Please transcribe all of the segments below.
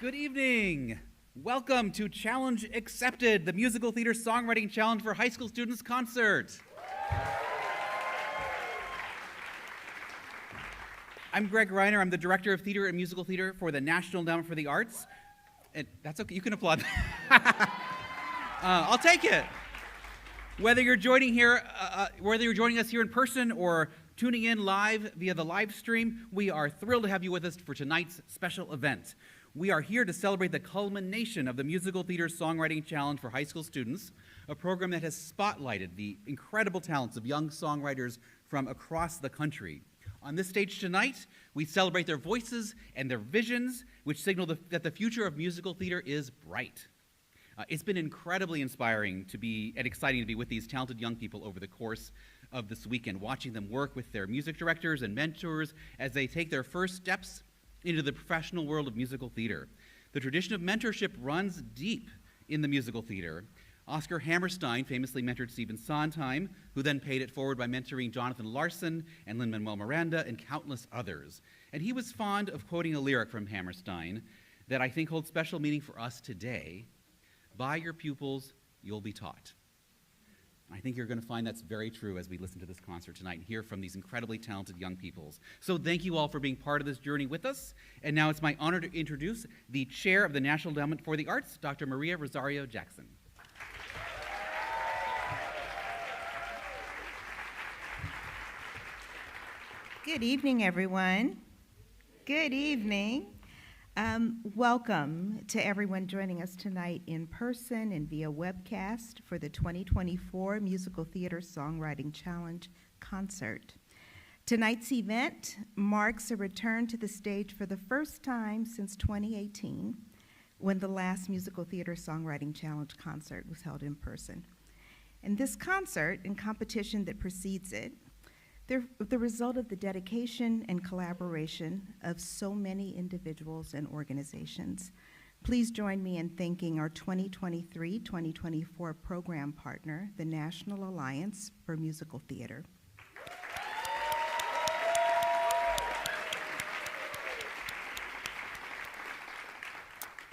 Good evening. Welcome to Challenge Accepted, the Musical Theater Songwriting Challenge for High School Students concert. I'm Greg Reiner. I'm the Director of Theater and Musical Theater for the National Endowment for the Arts. And that's okay, you can applaud. I'll take it. Whether you're joining us here in person or tuning in live via the live stream, we are thrilled to have you with us for tonight's special event. We are here to celebrate the culmination of the Musical Theater Songwriting Challenge for high school students, a program that has spotlighted the incredible talents of young songwriters from across the country. On this stage tonight, we celebrate their voices and their visions, which signal that the future of musical theater is bright. It's been incredibly inspiring and exciting to be with these talented young people over the course of this weekend, watching them work with their music directors and mentors as they take their first steps into the professional world of musical theater. The tradition of mentorship runs deep in the musical theater. Oscar Hammerstein famously mentored Stephen Sondheim, who then paid it forward by mentoring Jonathan Larson and Lin-Manuel Miranda and countless others. And he was fond of quoting a lyric from Hammerstein that I think holds special meaning for us today: "By your pupils, you'll be taught." I think you're going to find that's very true as we listen to this concert tonight and hear from these incredibly talented young people. So thank you all for being part of this journey with us. And now it's my honor to introduce the Chair of the National Endowment for the Arts, Dr. Maria Rosario Jackson. Good evening, everyone. Good evening. Welcome to everyone joining us tonight in person and via webcast for the 2024 Musical Theater Songwriting Challenge concert. Tonight's event marks a return to the stage for the first time since 2018, when the last Musical Theater Songwriting Challenge concert was held in person. And this concert and competition that precedes it, they're the result of the dedication and collaboration of so many individuals and organizations. Please join me in thanking our 2023-2024 program partner, the National Alliance for Musical Theater.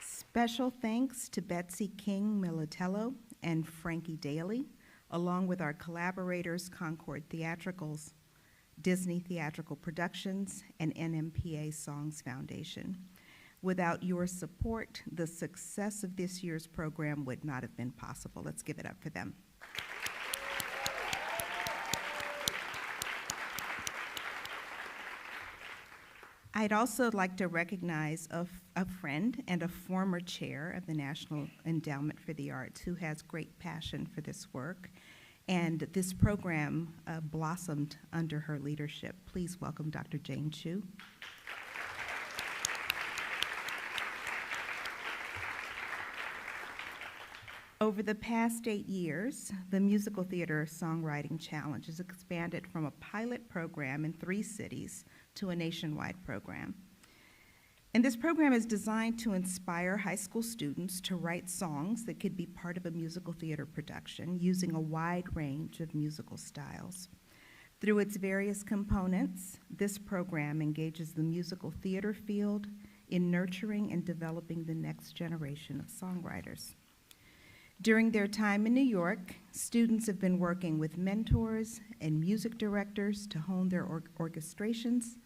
Special thanks to Betsy King Militello and Frankie Daly, along with our collaborators, Concord Theatricals, Disney Theatrical Productions, and NMPA Songs Foundation. Without your support, the success of this year's program would not have been possible. Let's give it up for them. I'd also like to recognize a friend and a former chair of the National Endowment for the Arts who has great passion for this work. And this program blossomed under her leadership. Please welcome Dr. Jane Chu. Over the past 8 years, the Musical Theater Songwriting Challenge has expanded from a pilot program in 3 cities to a nationwide program. And this program is designed to inspire high school students to write songs that could be part of a musical theater production using a wide range of musical styles. Through its various components, this program engages the musical theater field in nurturing and developing the next generation of songwriters. During their time in New York, students have been working with mentors and music directors to hone their orchestrations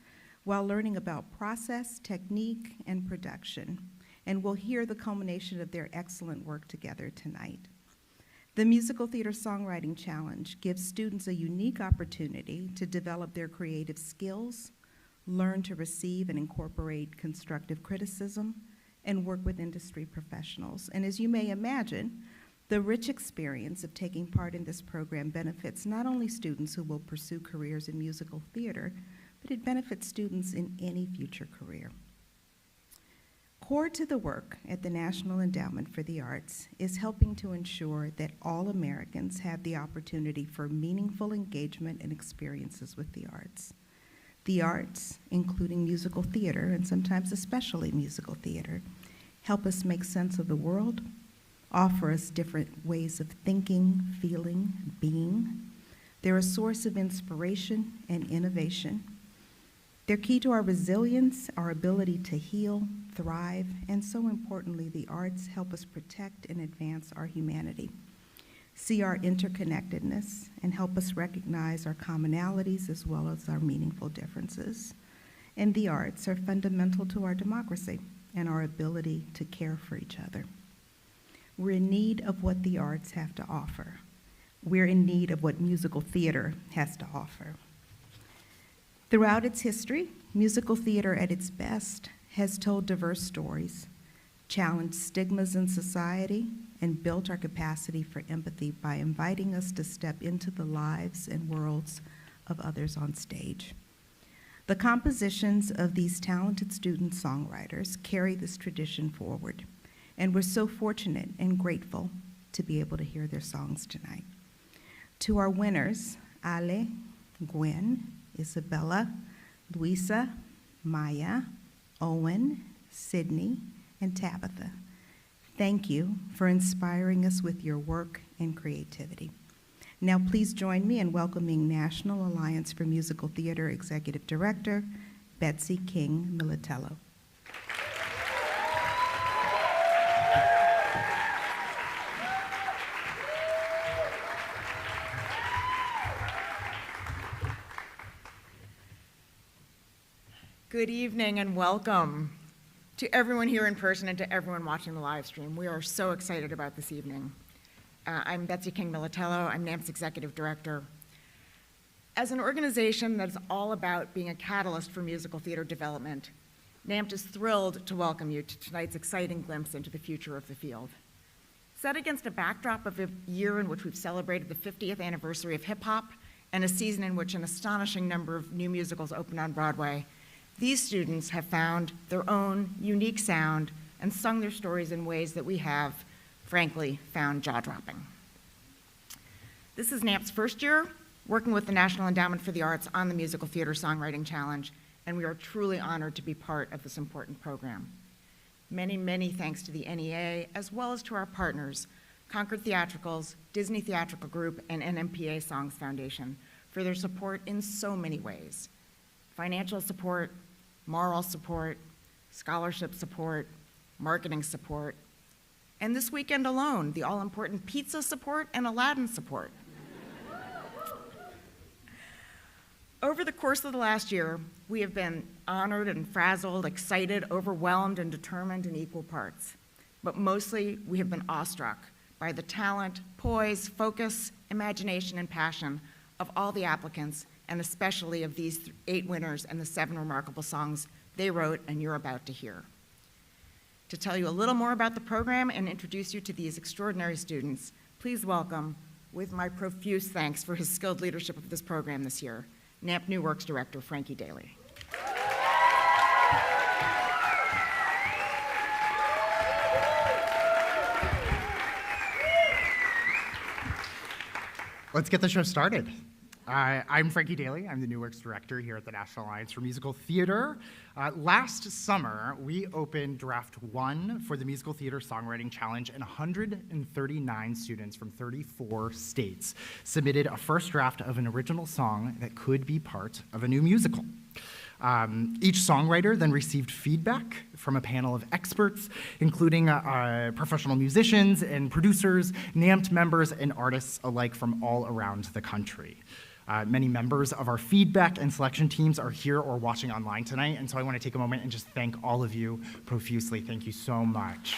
while learning about process, technique, and production. And we'll hear the culmination of their excellent work together tonight. The Musical Theater Songwriting Challenge gives students a unique opportunity to develop their creative skills, learn to receive and incorporate constructive criticism, and work with industry professionals. And as you may imagine, the rich experience of taking part in this program benefits not only students who will pursue careers in musical theater, but it benefits students in any future career. Core to the work at the National Endowment for the Arts is helping to ensure that all Americans have the opportunity for meaningful engagement and experiences with the arts. The arts, including musical theater, and sometimes especially musical theater, help us make sense of the world, offer us different ways of thinking, feeling, being. They're a source of inspiration and innovation. They're key to our resilience, our ability to heal, thrive, and so importantly, the arts help us protect and advance our humanity, see our interconnectedness, and help us recognize our commonalities as well as our meaningful differences. And the arts are fundamental to our democracy and our ability to care for each other. We're in need of what the arts have to offer. We're in need of what musical theater has to offer. Throughout its history, musical theater at its best has told diverse stories, challenged stigmas in society, and built our capacity for empathy by inviting us to step into the lives and worlds of others on stage. The compositions of these talented student songwriters carry this tradition forward, and we're so fortunate and grateful to be able to hear their songs tonight. To our winners, Ale, Gwen, Isabella, Luisa, Maya, Owen, Sydney, and Tabitha, thank you for inspiring us with your work and creativity. Now please join me in welcoming National Alliance for Musical Theater Executive Director, Betsy King Militello. Good evening and welcome to everyone here in person and to everyone watching the live stream. We are so excited about this evening. I'm Betsy King Militello. I'm NAMT's Executive Director. As an organization that is all about being a catalyst for musical theater development, NAMT is thrilled to welcome you to tonight's exciting glimpse into the future of the field. Set against a backdrop of a year in which we've celebrated the 50th anniversary of hip hop and a season in which an astonishing number of new musicals opened on Broadway, these students have found their own unique sound and sung their stories in ways that we have, frankly, found jaw-dropping. This is NAMT's first year working with the National Endowment for the Arts on the Musical Theater Songwriting Challenge, and we are truly honored to be part of this important program. Many, many thanks to the NEA, as well as to our partners, Concord Theatricals, Disney Theatrical Group, and NMPA Songs Foundation, for their support in so many ways. Financial support, moral support, scholarship support, marketing support, and this weekend alone, the all-important pizza support and Aladdin support. Over the course of the last year, we have been honored and frazzled, excited, overwhelmed, and determined in equal parts. But mostly, we have been awestruck by the talent, poise, focus, imagination, and passion of all the applicants, and especially of these 8 winners and the 7 remarkable songs they wrote and you're about to hear. To tell you a little more about the program and introduce you to these extraordinary students, please welcome, with my profuse thanks for his skilled leadership of this program this year, NAMP New Works Director Frankie Daly. Let's get the show started. I'm Frankie Daly. I'm the New Works Director here at the National Alliance for Musical Theater. Last summer, we opened Draft 1 for the Musical Theater Songwriting Challenge, and 139 students from 34 states submitted a first draft of an original song that could be part of a new musical. Each songwriter then received feedback from a panel of experts, including professional musicians and producers, NAMT members, and artists alike from all around the country. Many members of our feedback and selection teams are here or watching online tonight, and so I want to take a moment and just thank all of you profusely. Thank you so much.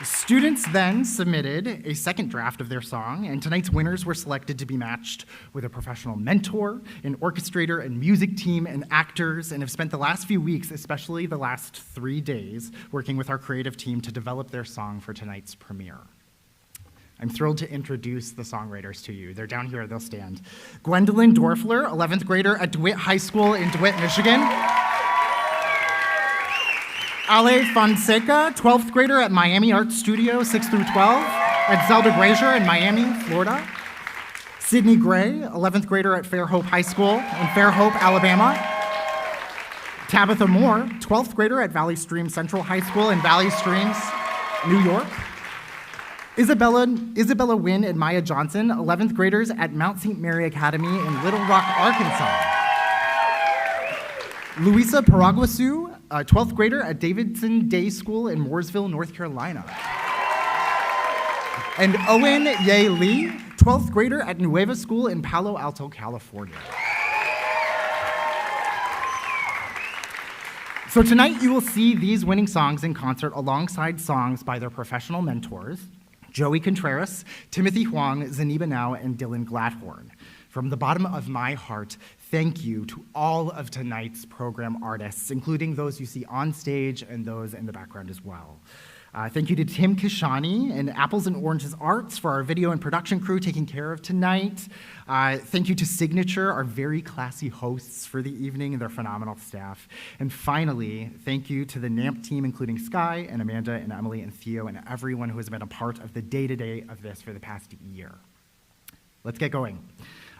Students then submitted a second draft of their song, and tonight's winners were selected to be matched with a professional mentor, an orchestrator and music team, and actors, and have spent the last few weeks, especially the last 3 days, working with our creative team to develop their song for tonight's premiere. I'm thrilled to introduce the songwriters to you. They're down here, they'll stand. Gwendolyn Dorfler, 11th grader at DeWitt High School in DeWitt, Michigan. Ale Fonseca, 12th grader at Miami Art Studio, 6 through 12, at Zelda Grazier in Miami, Florida. Sydney Gray, 11th grader at Fairhope High School in Fairhope, Alabama. Tabitha Moore, 12th grader at Valley Stream Central High School in Valley Streams, New York. Isabella Wynn and Maya Johnson, 11th graders at Mount St. Mary Academy in Little Rock, Arkansas. Luisa Paraguasu, a 12th grader at Davidson Day School in Mooresville, North Carolina. And Owen Ye Lee, 12th grader at Nueva School in Palo Alto, California. So tonight you will see these winning songs in concert alongside songs by their professional mentors, Joey Contreras, Timothy Huang, Zaniba Now, and Dylan Gladhorn. From the bottom of my heart, thank you to all of tonight's program artists, including those you see on stage and those in the background as well. Thank you to Tim Kishani and Apples and Oranges Arts for our video and production crew taking care of tonight. Thank you to Signature, our very classy hosts for the evening, and their phenomenal staff. And finally, thank you to the NAMT team, including Sky and Amanda and Emily and Theo and everyone who has been a part of the day-to-day of this for the past year. Let's get going.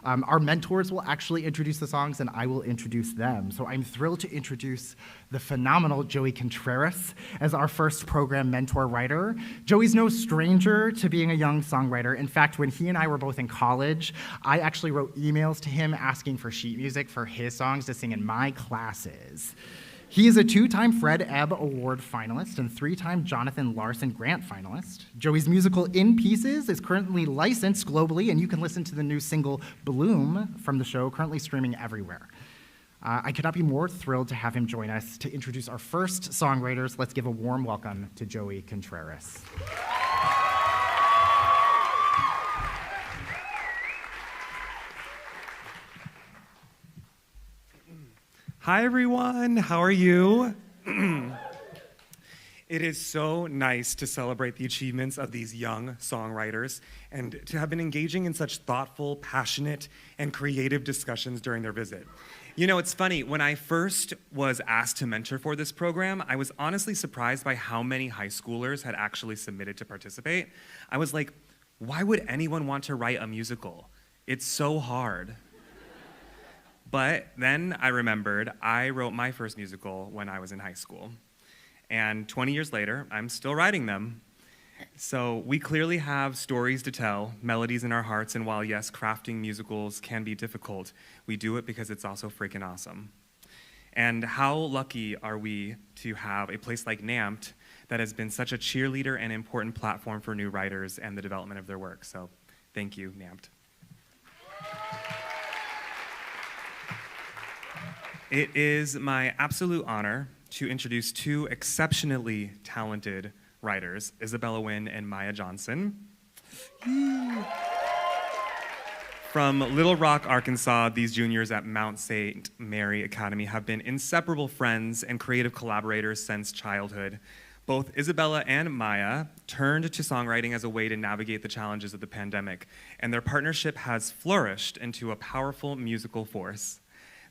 Our mentors will actually introduce the songs, and I will introduce them. So I'm thrilled to introduce the phenomenal Joey Contreras as our first program mentor writer. Joey's no stranger to being a young songwriter. In fact, when he and I were both in college, I actually wrote emails to him asking for sheet music for his songs to sing in my classes. He is a 2-time Fred Ebb Award finalist and 3-time Jonathan Larson Grant finalist. Joey's musical In Pieces is currently licensed globally, and you can listen to the new single Bloom from the show, currently streaming everywhere. I could not be more thrilled to have him join us to introduce our first songwriters. Let's give a warm welcome to Joey Contreras. Hi, everyone. How are you? It is so nice to celebrate the achievements of these young songwriters and to have been engaging in such thoughtful, passionate, and creative discussions during their visit. You know, it's funny, when I first was asked to mentor for this program, I was honestly surprised by how many high schoolers had actually submitted to participate. I was like, why would anyone want to write a musical? It's so hard. But then I remembered I wrote my first musical when I was in high school. And 20 years later, I'm still writing them. So we clearly have stories to tell, melodies in our hearts, and while yes, crafting musicals can be difficult, we do it because it's also freaking awesome. And how lucky are we to have a place like NAMT that has been such a cheerleader and important platform for new writers and the development of their work. So thank you, NAMT. It is my absolute honor to introduce 2 exceptionally talented writers, Isabella Wynn and Maya Johnson. From Little Rock, Arkansas, these juniors at Mount St. Mary Academy have been inseparable friends and creative collaborators since childhood. Both Isabella and Maya turned to songwriting as a way to navigate the challenges of the pandemic, and their partnership has flourished into a powerful musical force.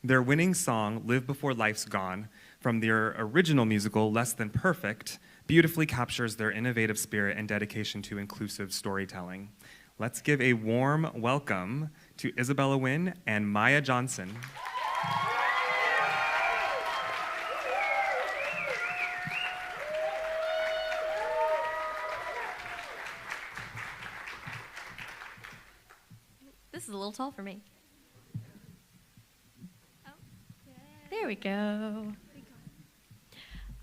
Their winning song, Live Before Life's Gone, from their original musical, Less Than Perfect, beautifully captures their innovative spirit and dedication to inclusive storytelling. Let's give a warm welcome to Isabella Wynn and Maya Johnson. This is a little tall for me. There we go.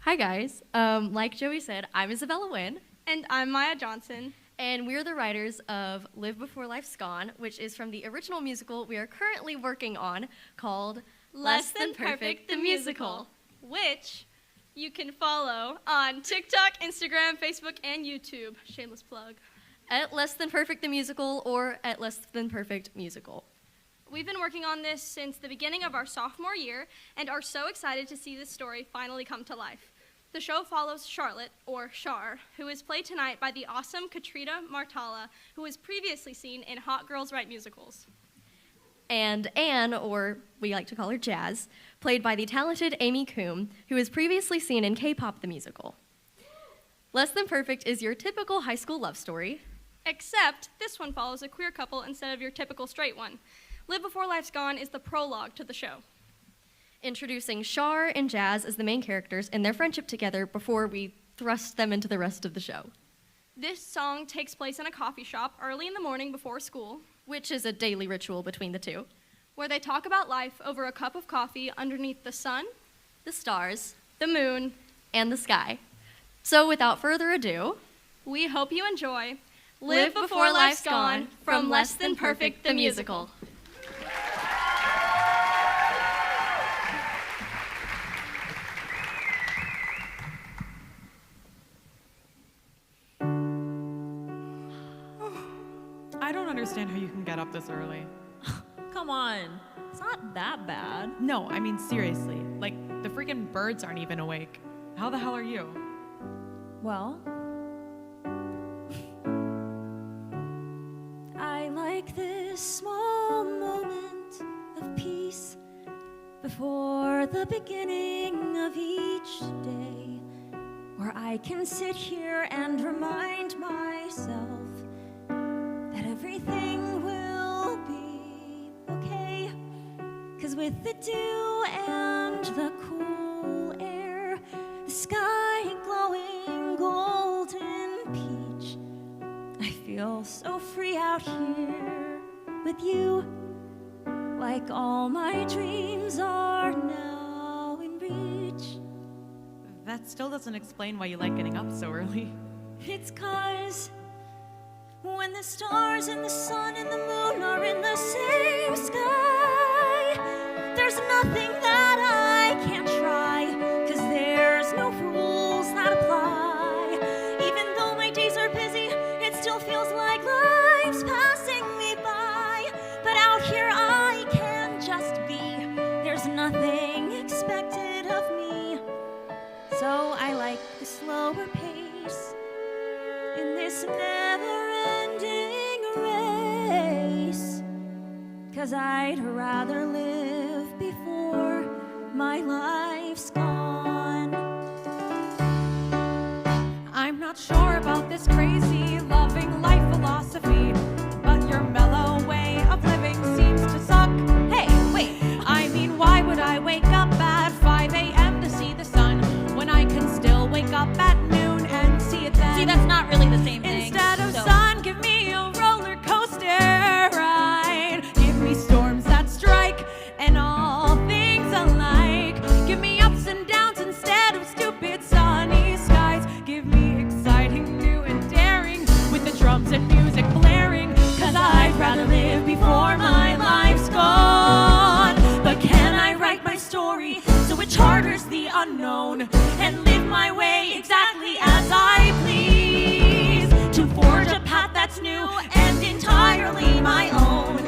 Hi, guys. Like Joey said, I'm Isabella Wynn. And I'm Maya Johnson. And we're the writers of Live Before Life's Gone, which is from the original musical we are currently working on called Less Than Perfect, the Musical, which you can follow on TikTok, Instagram, Facebook, and YouTube. Shameless plug. At Less Than Perfect the Musical or at Less Than Perfect Musical. We've been working on this since the beginning of our sophomore year and are so excited to see this story finally come to life. The show follows Charlotte, or Char, who is played tonight by the awesome Katrina Martala, who was previously seen in Hot Girls Write Musicals. And Anne, or we like to call her Jazz, played by the talented Amy Coombe, who was previously seen in K-Pop the Musical. Less Than Perfect is your typical high school love story. Except this one follows a queer couple instead of your typical straight one. Live Before Life's Gone is the prologue to the show. Introducing Char and Jazz as the main characters and their friendship together before we thrust them into the rest of the show. This song takes place in a coffee shop early in the morning before school, which is a daily ritual between the two. where they talk about life over a cup of coffee underneath the sun, the stars, the moon. and the sky. So without further ado, We hope you enjoy Live Before Life's Gone from Less Than Perfect the Musical. I don't understand how you can get up this early. Come on, it's not that bad. No, I mean seriously. Like, the freaking birds aren't even awake. How the hell are you? Well, I like this small moment of peace before the beginning of each day, where I can sit here and remind myself that everything will be okay. 'Cause with the dew and the cool air, the sky glowing golden peach, I feel so free out here with you, like all my dreams are now in reach. That still doesn't explain why you like getting up so early. It's 'cause when the stars and the sun and the moon are in the same sky, there's nothing that I can't try, 'cause there's no rules that apply. Even though my days are busy, it still feels like life's passing me by. But out here I can just be, there's nothing expected of me. So I like the slower pace in this never-ending race, 'cause I'd rather live before my life's gone. I'm not sure about this crazy loving life philosophy, but your mellow way of living seems to suck. Hey, wait, I mean, why would I wake up at 5 a.m. to see the sun when I can still wake up at noon and see it then? see, that's not really the same thing. Instead of So- sun, give me a roller coaster ride. Give me storms that strike and all things alike. Give me ups and downs instead of stupid sunny skies. Give me exciting, new and daring with the drums and music blaring. 'Cause I'd rather live before my life's gone. But can I write my story so it charters the unknown and live my way exactly as I please, to forge a path that's new and entirely my own?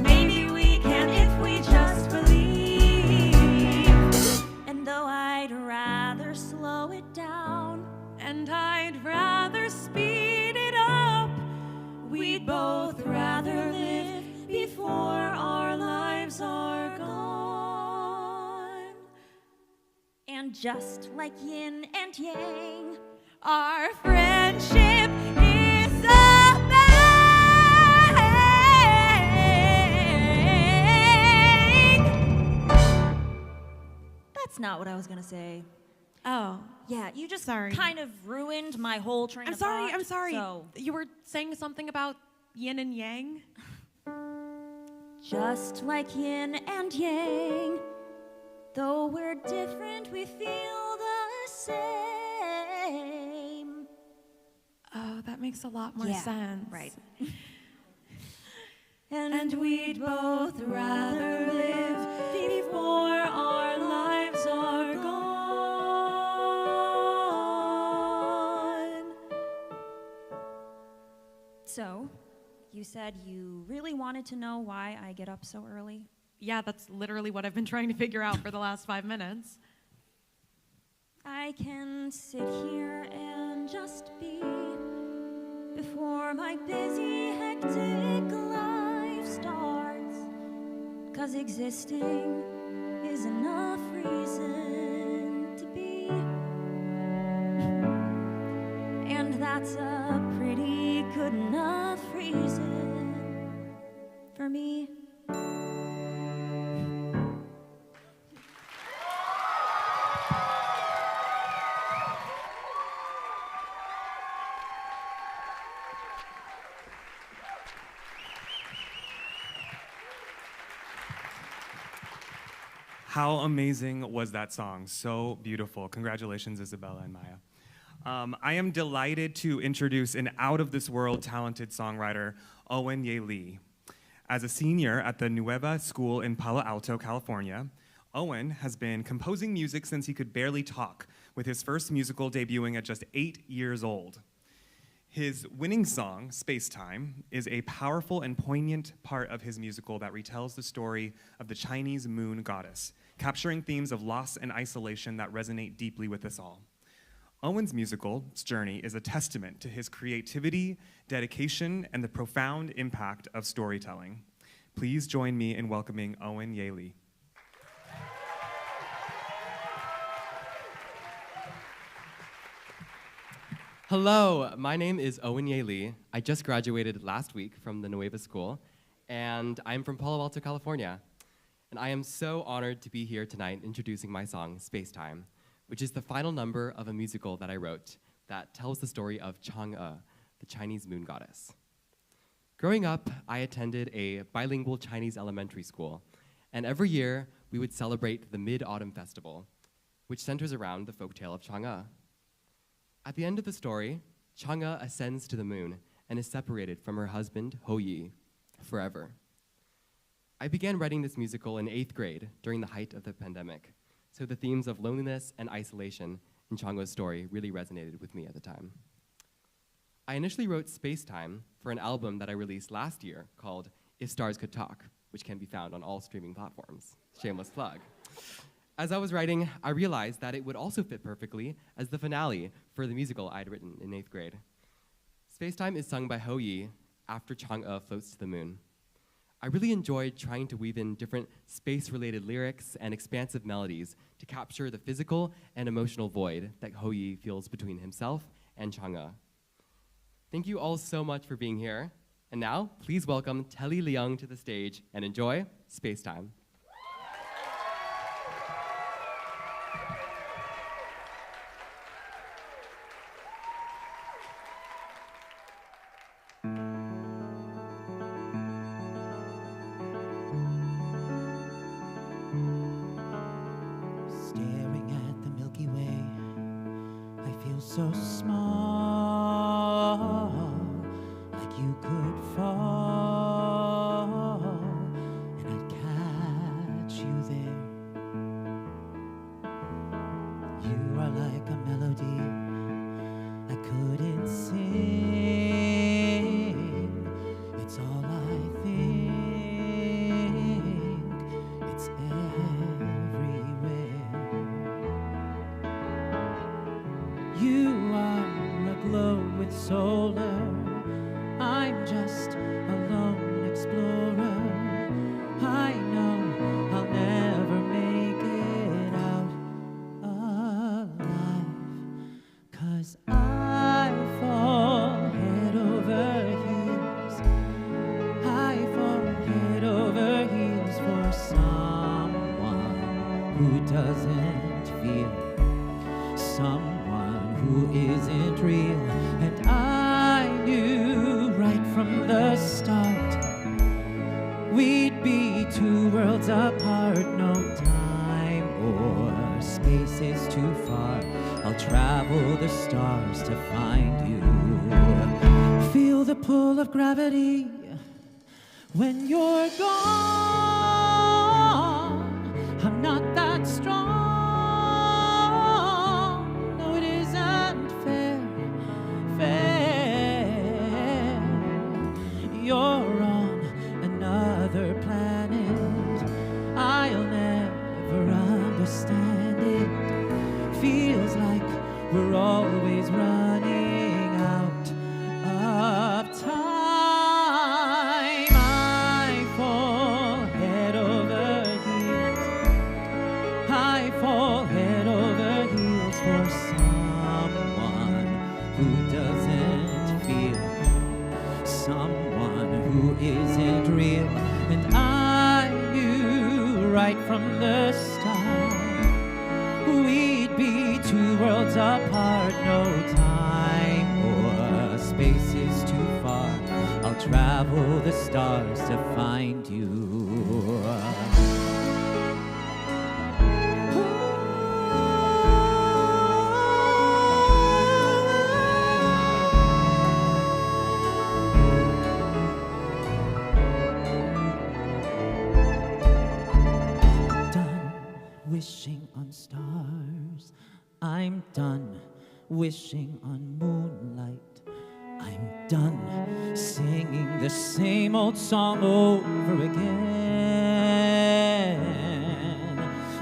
Maybe we can if we just believe. And though I'd rather slow it down, And I'd rather speed it up. we'd both rather live before our lives are gone. And just like yin and yang, Our friendship is amazing. that's not what I was gonna say. Oh, Yeah, you just Sorry. kind of ruined my whole train I'm of sorry. thought. I'm sorry. So, You were saying something about yin and yang? just like yin and yang, though we're different, we feel the same. Oh, that makes a lot more Yeah, sense. right. And we'd both rather live before our lives are gone. So, you said you really wanted to know why I get up so early? Yeah, that's literally what I've been trying to figure out for the last 5 minutes. I can sit here and just be before my busy, hectic life starts. 'Cause existing is enough reason to be. And that's a pretty good enough reason for me. How amazing was that song? So beautiful. Congratulations, Isabella and Maya. I am delighted to introduce an out-of-this-world talented songwriter, Owen-Ye Lee. As a senior at the Nueva School in Palo Alto, California, Owen has been composing music since he could barely talk, with his first musical debuting at just 8 years old. His winning song, Space-Time, is a powerful and poignant part of his musical that retells the story of the Chinese moon goddess, capturing themes of loss and isolation that resonate deeply with us all. Owen's musical journey is a testament to his creativity, dedication, and the profound impact of storytelling. Please join me in welcoming Owen-Ye Lee. Hello, my name is Owen-Ye Lee. I just graduated last week from the Nueva School, and I'm from Palo Alto, California. And I am so honored to be here tonight introducing my song, Space-Time, which is the final number of a musical that I wrote that tells the story of S.O.N.G.S, the Chinese moon goddess. Growing up, I attended a bilingual Chinese elementary school, and every year we would celebrate the Mid-Autumn Festival, which centers around the folktale of S.O.N.G.S. At the end of the story, S.O.N.G.S ascends to the moon and is separated from her husband, Hou-Yi, forever. I began writing this musical in 8th grade during the height of the pandemic, so the themes of loneliness and isolation in S.O.N.G.S story really resonated with me at the time. I initially wrote Space-Time for an album that I released last year called If Stars Could Talk, which can be found on all streaming platforms. Shameless plug. As I was writing, I realized that it would also fit perfectly as the finale for the musical I'd written in 8th grade. Space-Time is sung by Hou-Yi after S.O.N.G.S floats to the moon. I really enjoyed trying to weave in different space-related lyrics and expansive melodies to capture the physical and emotional void that Hou-Yi feels between himself and S.O.N.G.S. Thank you all so much for being here. And now, please welcome Telly Leung to the stage and enjoy Space-Time. So small, like you could fall, and I'd catch you there. You are like a melody I couldn't sing. It's all I think. It's everywhere. You are aglow with solar. I'm just a lone explorer. I know I'll never make it out alive, 'cause I fall head over heels. I fall head over heels for someone who doesn't feel, someone who isn't real. And I knew right from the start we'd be two worlds apart. No time or space is too far. I'll travel the stars to find you. Feel the pull of gravity when you're gone. I'm not that strong. You're on another planet. I'll never understand it. Feels like we're always running out of time. I fall head over heels. I fall head over heels for someone who doesn't feel, someone who isn't real. And I knew right from the start we'd be two worlds apart. No time or space is too far. I'll travel the stars to find you. wishing on stars. I'm done wishing on moonlight. I'm done singing the same old song over again.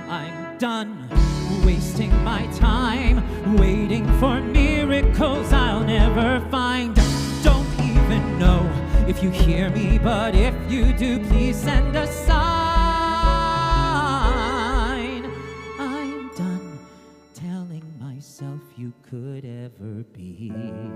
I'm done wasting my time waiting for miracles I'll never find. Don't even know if you hear me, but if you do, please send a sign. I'm done telling myself you could ever be mine.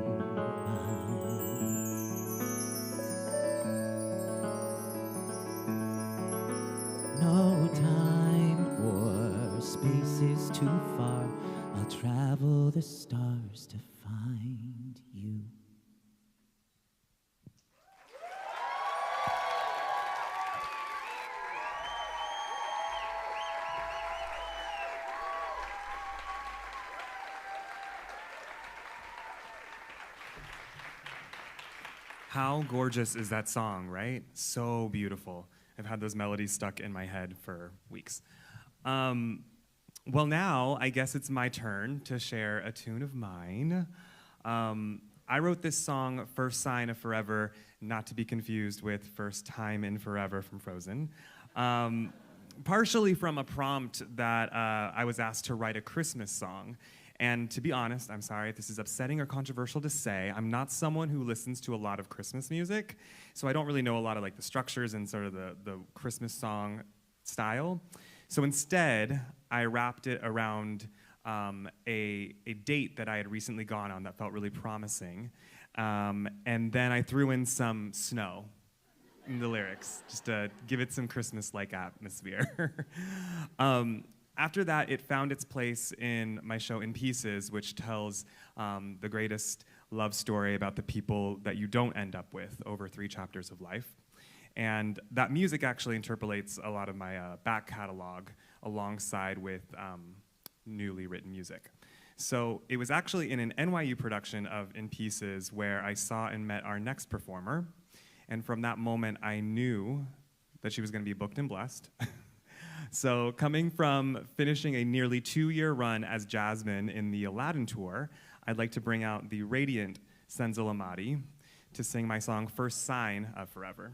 No time or space is too far. I'll travel the stars to find you. How gorgeous is that song, right? So beautiful. I've had those melodies stuck in my head for weeks. Well, now I guess it's my turn to share a tune of mine. I wrote this song, First Sign of Forever, not to be confused with First Time in Forever from Frozen. Partially from a prompt that I was asked to write a Christmas song. And to be honest, I'm sorry if this is upsetting or controversial to say, I'm not someone who listens to a lot of Christmas music, so I don't really know a lot of like the structures and sort of the Christmas song style. So instead, I wrapped it around a date that I had recently gone on that felt really promising. And then I threw in some snow in the lyrics, just to give it some Christmas-like atmosphere. After that, it found its place in my show In Pieces, which tells the greatest love story about the people that you don't end up with over 3 chapters of life. And that music actually interpolates a lot of my back catalog alongside with newly written music. So it was actually in an NYU production of In Pieces where I saw and met our next performer. And from that moment, I knew that she was going to be booked and blessed. So coming from finishing a nearly 2-year run as Jasmine in the Aladdin tour, I'd like to bring out the radiant Senza Lamati to sing my song First Sign of Forever.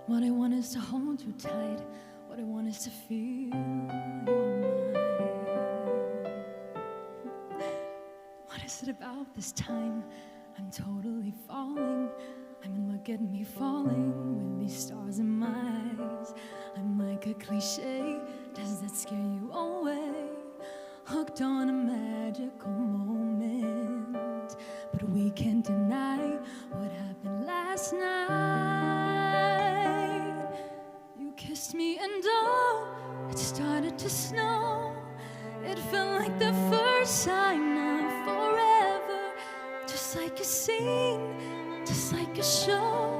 What I want is to hold you tight. What I want is to feel you're mine. What is it about this time? I'm totally falling. I mean, look at me falling with these stars in my eyes. I'm like a cliche. Does that scare you away? Hooked on a magical moment, but we can't deny what happened last night. You kissed me and oh, it started to snow. It felt like the first sign of forever, just like a scene, just like a show,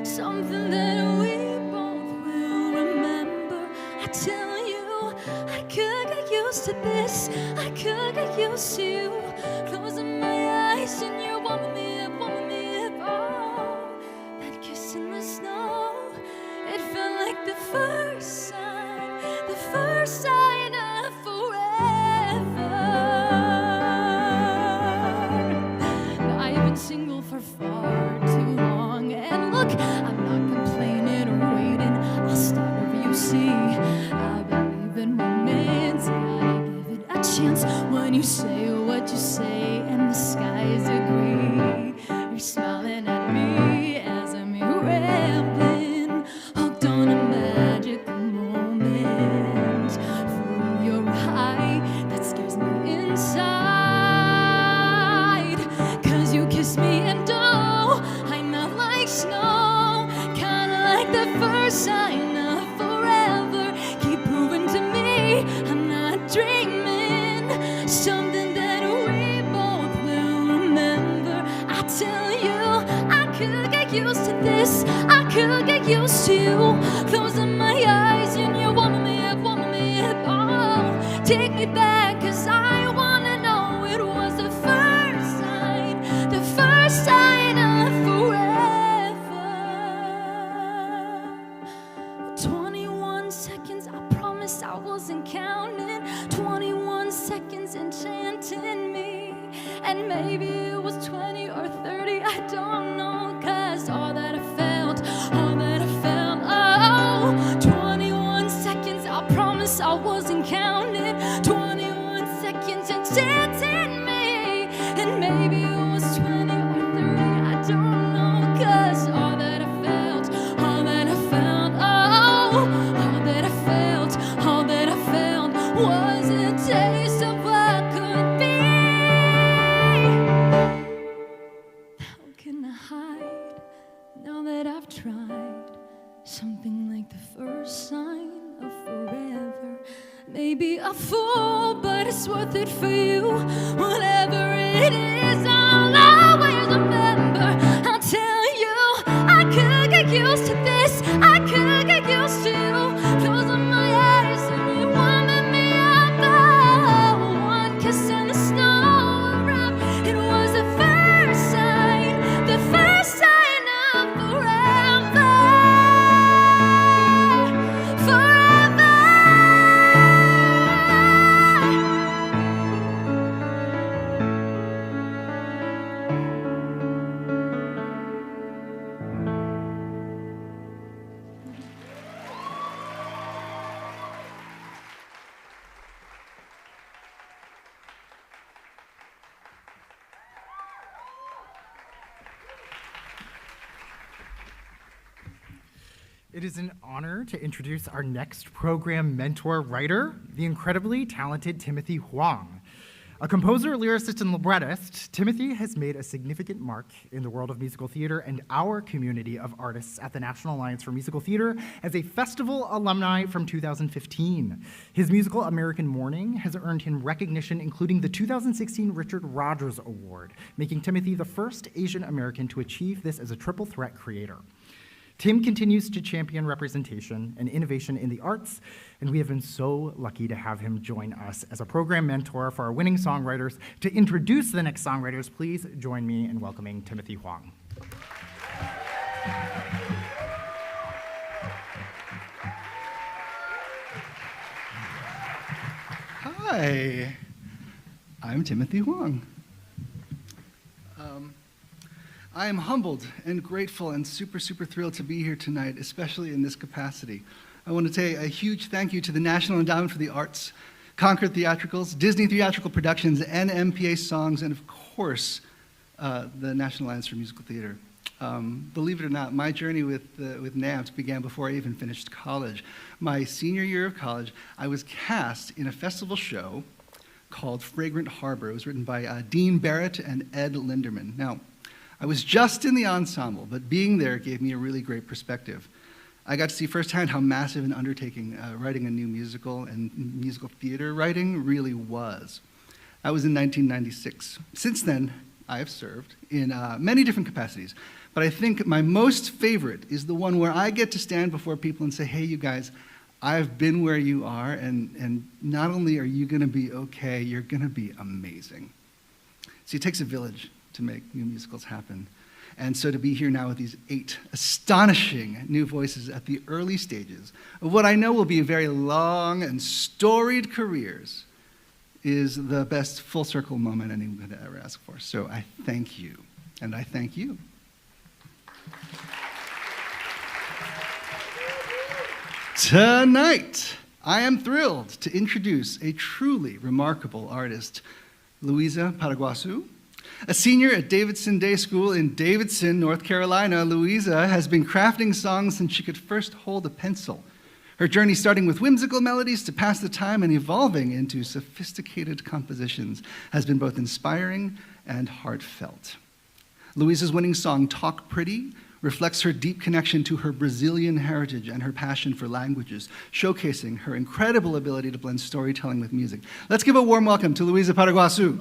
something that we both will remember. I tell you, I could get used to this, I could get used to you, closing my eyes and you're warming me up, oh, that kiss in the snow, it felt like the first sign of forever. Now I've been single for far too long, and look, I'm not complaining or waiting, I'll start over, you see, I believe in romance, gotta give it a chance. When you say what you say and the skies agree, you're smiling at me as I'm here rambling, hooked on a magical moment, through your eye that scares me inside, 'cause you kiss me and oh, I melt like snow, kinda like the first sign of forever, keep proving to me I'm not dreaming, something that we both will remember. I tell you, I Take me back, 'cause I wanna know it was the first sign of forever. 21 seconds, I promise I wasn't counting. 21 seconds enchanting me. And maybe it was 20 or 30, I don't know, 'cause all that I felt, oh, 21 seconds, I promise I wasn't counting. 21 seconds enchanting me. And maybe it was 20 or 30, I don't know, 'cause all that I felt, oh, all that I felt was a taste of what could be. How can I hide now that I've tried something like the first sign of forever? Maybe a fool, but it's worth it for you. Whatever it is, I'll always remember. I'll tell you, I could get used to this. I could get used to closing my eyes and you warming me up. Oh, one kiss and the snow arrived. It was the first sign of forever. Forever. It is an honor to introduce our next program mentor writer, the incredibly talented Timothy Huang. A composer, lyricist, and librettist, Timothy has made a significant mark in the world of musical theater and our community of artists at the National Alliance for Musical Theater as a festival alumni from 2015. His musical American Morning has earned him recognition, including the 2016 Richard Rogers Award, making Timothy the first Asian American to achieve this as a triple threat creator. Tim continues to champion representation and innovation in the arts, and we have been so lucky to have him join us as a program mentor for our winning songwriters. To introduce the next songwriters, please join me in welcoming Timothy Huang. Hi, I'm Timothy Huang. I am humbled and grateful and super thrilled to be here tonight, especially in this capacity. I want to say a huge thank you to the National Endowment for the Arts, Concord Theatricals, Disney Theatrical Productions, NMPA Songs, and of course, the National Alliance for Musical Theater. Believe it or not, my journey with NAMT began before I even finished college. My senior year of college, I was cast in a festival show called Fragrant Harbor. It was written by Dean Barrett and Ed Linderman. Now, I was just in the ensemble, but being there gave me a really great perspective. I got to see firsthand how massive an undertaking writing a new musical and musical theater writing really was. That was in 1996. Since then, I have served in many different capacities, but I think my most favorite is the one where I get to stand before people and say, hey, you guys, I've been where you are, and not only are you gonna be okay, you're gonna be amazing. See, it takes a village to make new musicals happen. And so to be here now with these 8 astonishing new voices at the early stages of what I know will be very long and storied careers is the best full circle moment anyone could ever ask for. So I thank you, and I thank you. Tonight, I am thrilled to introduce a truly remarkable artist, Louisa Paraguasu. A senior at Davidson Day School in Davidson, North Carolina, Louisa has been crafting songs since she could first hold a pencil. Her journey starting with whimsical melodies to pass the time and evolving into sophisticated compositions has been both inspiring and heartfelt. Louisa's winning song, Talk Pretty, reflects her deep connection to her Brazilian heritage and her passion for languages, showcasing her incredible ability to blend storytelling with music. Let's give a warm welcome to Louisa Paraguasu.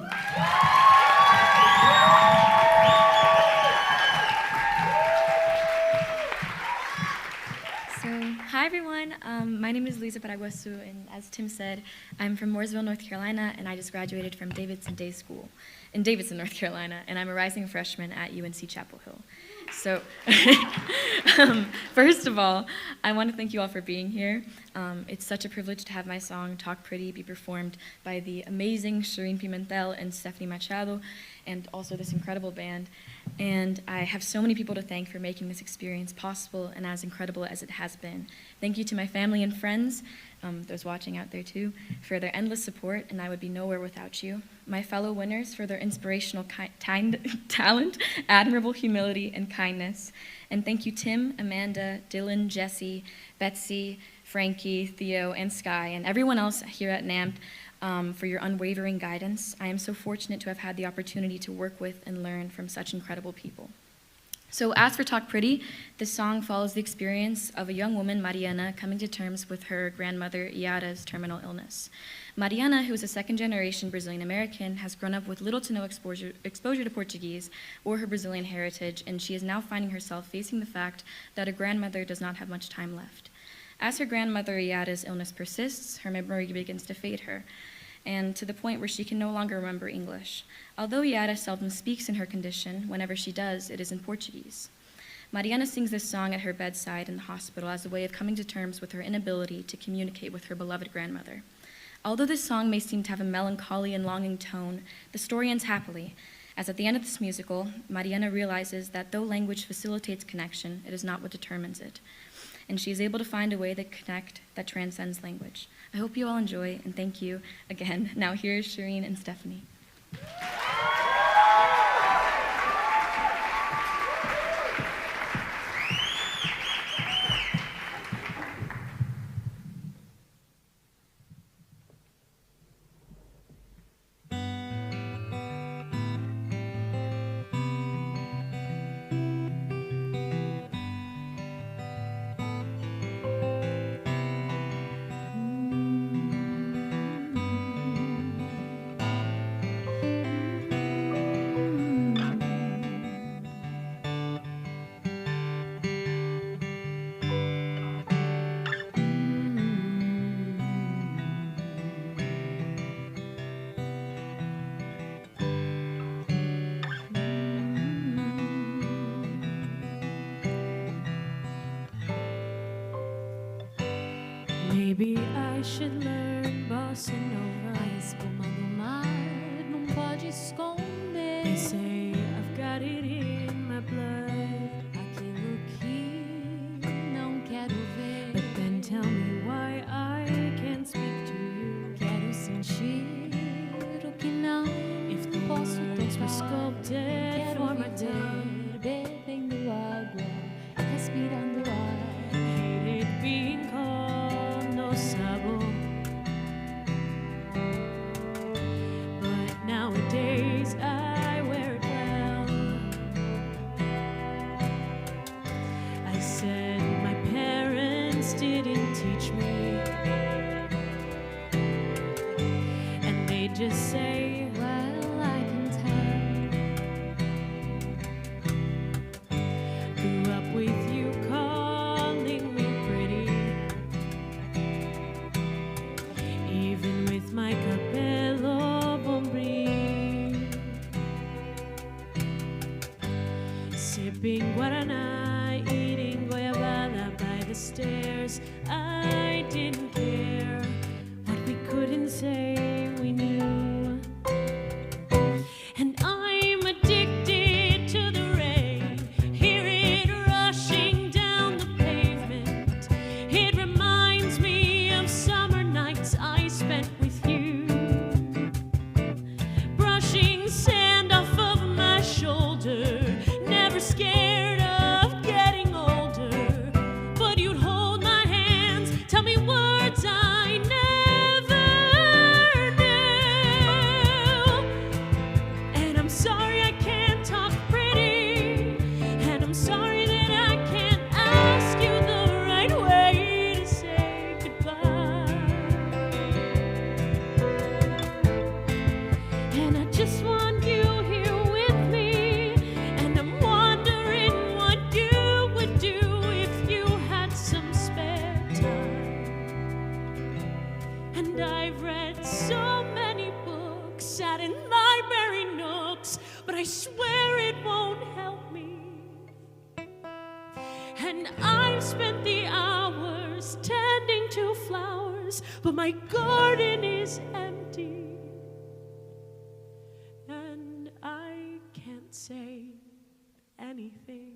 Hi Hi, everyone. My name is Lisa Paraguasu, and as Tim said, I'm from Mooresville, North Carolina, and I just graduated from Davidson Day School in Davidson, North Carolina, and I'm a rising freshman at UNC Chapel Hill. So, first of all, I want to thank you all for being here. It's such a privilege to have my song, Talk Pretty, be performed by the amazing Shireen Pimentel and Stephanie Machado, and also this incredible band. And I have so many people to thank for making this experience possible and as incredible as it has been. Thank you to my family and friends, those watching out there too, for their endless support, and I would be nowhere without you. My fellow winners for their inspirational talent, admirable humility, and kindness. And thank you, Tim, Amanda, Dylan, Jesse, Betsy, Frankie, Theo, and Sky, and everyone else here at NAMT for your unwavering guidance. I am so fortunate to have had the opportunity to work with and learn from such incredible people. So as for Talk Pretty, this song follows the experience of a young woman, Mariana, coming to terms with her grandmother, Iara's terminal illness. Mariana, who is a second-generation Brazilian-American, has grown up with little to no exposure to Portuguese or her Brazilian heritage, and she is now finding herself facing the fact that her grandmother does not have much time left. As her grandmother, Iara's illness persists, her memory begins to fade her, and to the point where she can no longer remember English. Although Iara seldom speaks in her condition, whenever she does, it is in Portuguese. Mariana sings this song at her bedside in the hospital as a way of coming to terms with her inability to communicate with her beloved grandmother. Although this song may seem to have a melancholy and longing tone, the story ends happily, as at the end of this musical, Mariana realizes that though language facilitates connection, it is not what determines it. And she is able to find a way to connect that transcends language. I hope you all enjoy, and thank you again. Now here's Shireen and Stephanie. Maybe I should learn bossa nova. A espuma do mar não pode esconder. They say I've got it in my blood. Aquilo que não quero ver. But then tell me why I can't speak to you. Quero sentir o que não posso tocar. Sculpted for my day. Bebendo água, respirando ar. Hate it being called no sabor. But nowadays I wear it well. I said my parents didn't teach me, and they just say, well, I can tell. Grew up with you calling me pretty, even with my cabello bombril. Sipping guaraná, eating goiabada by the stairs. I didn't care what we couldn't say we knew. And I'm addicted to the rain. Hear it rushing down the pavement. It reminds me of summer nights I spent with you. Brushing sand off of my shoulder. Never scared of getting older. But you'd hold my hands, tell me words swear it won't help me. And I've spent the hours tending to flowers, but my garden is empty. And I can't say anything.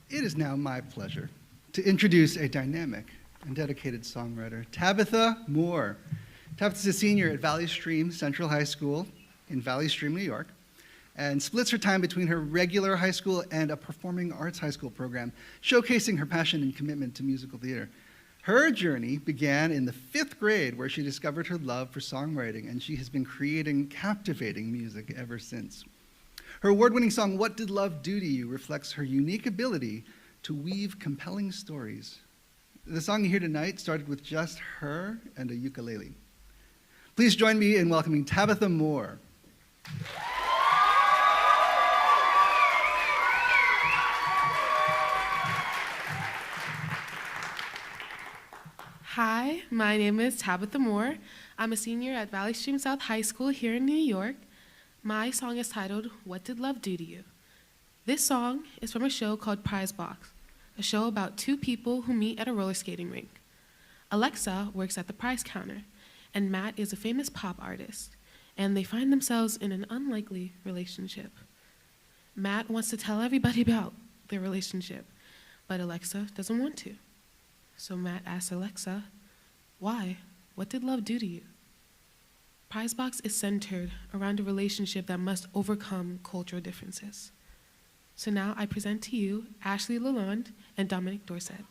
It is now my pleasure to introduce a dynamic and dedicated songwriter, Tabitha Moore. Tabitha's a senior at Valley Stream Central High School in Valley Stream, New York, and splits her time between her regular high school and a performing arts high school program, showcasing her passion and commitment to musical theater. Her journey began in the 5th grade, where she discovered her love for songwriting, and she has been creating captivating music ever since. Her award-winning song, What Did Love Do to You, reflects her unique ability to weave compelling stories. The song you hear tonight started with just her and a ukulele. Please join me in welcoming Tabitha Moore. Hi, my name is Tabitha Moore. I'm a senior at Valley Stream South High School here in New York. My song is titled, What Did Love Do to You? This song is from a show called Prize Box, a show about 2 people who meet at a roller skating rink. Alexa works at the prize counter, and Matt is a famous pop artist, and they find themselves in an unlikely relationship. Matt wants to tell everybody about their relationship, but Alexa doesn't want to. So Matt asks Alexa, why? What did love do to you? Prizebox is centered around a relationship that must overcome cultural differences. So now I present to you Ashley Lalonde and Dominic Dorset.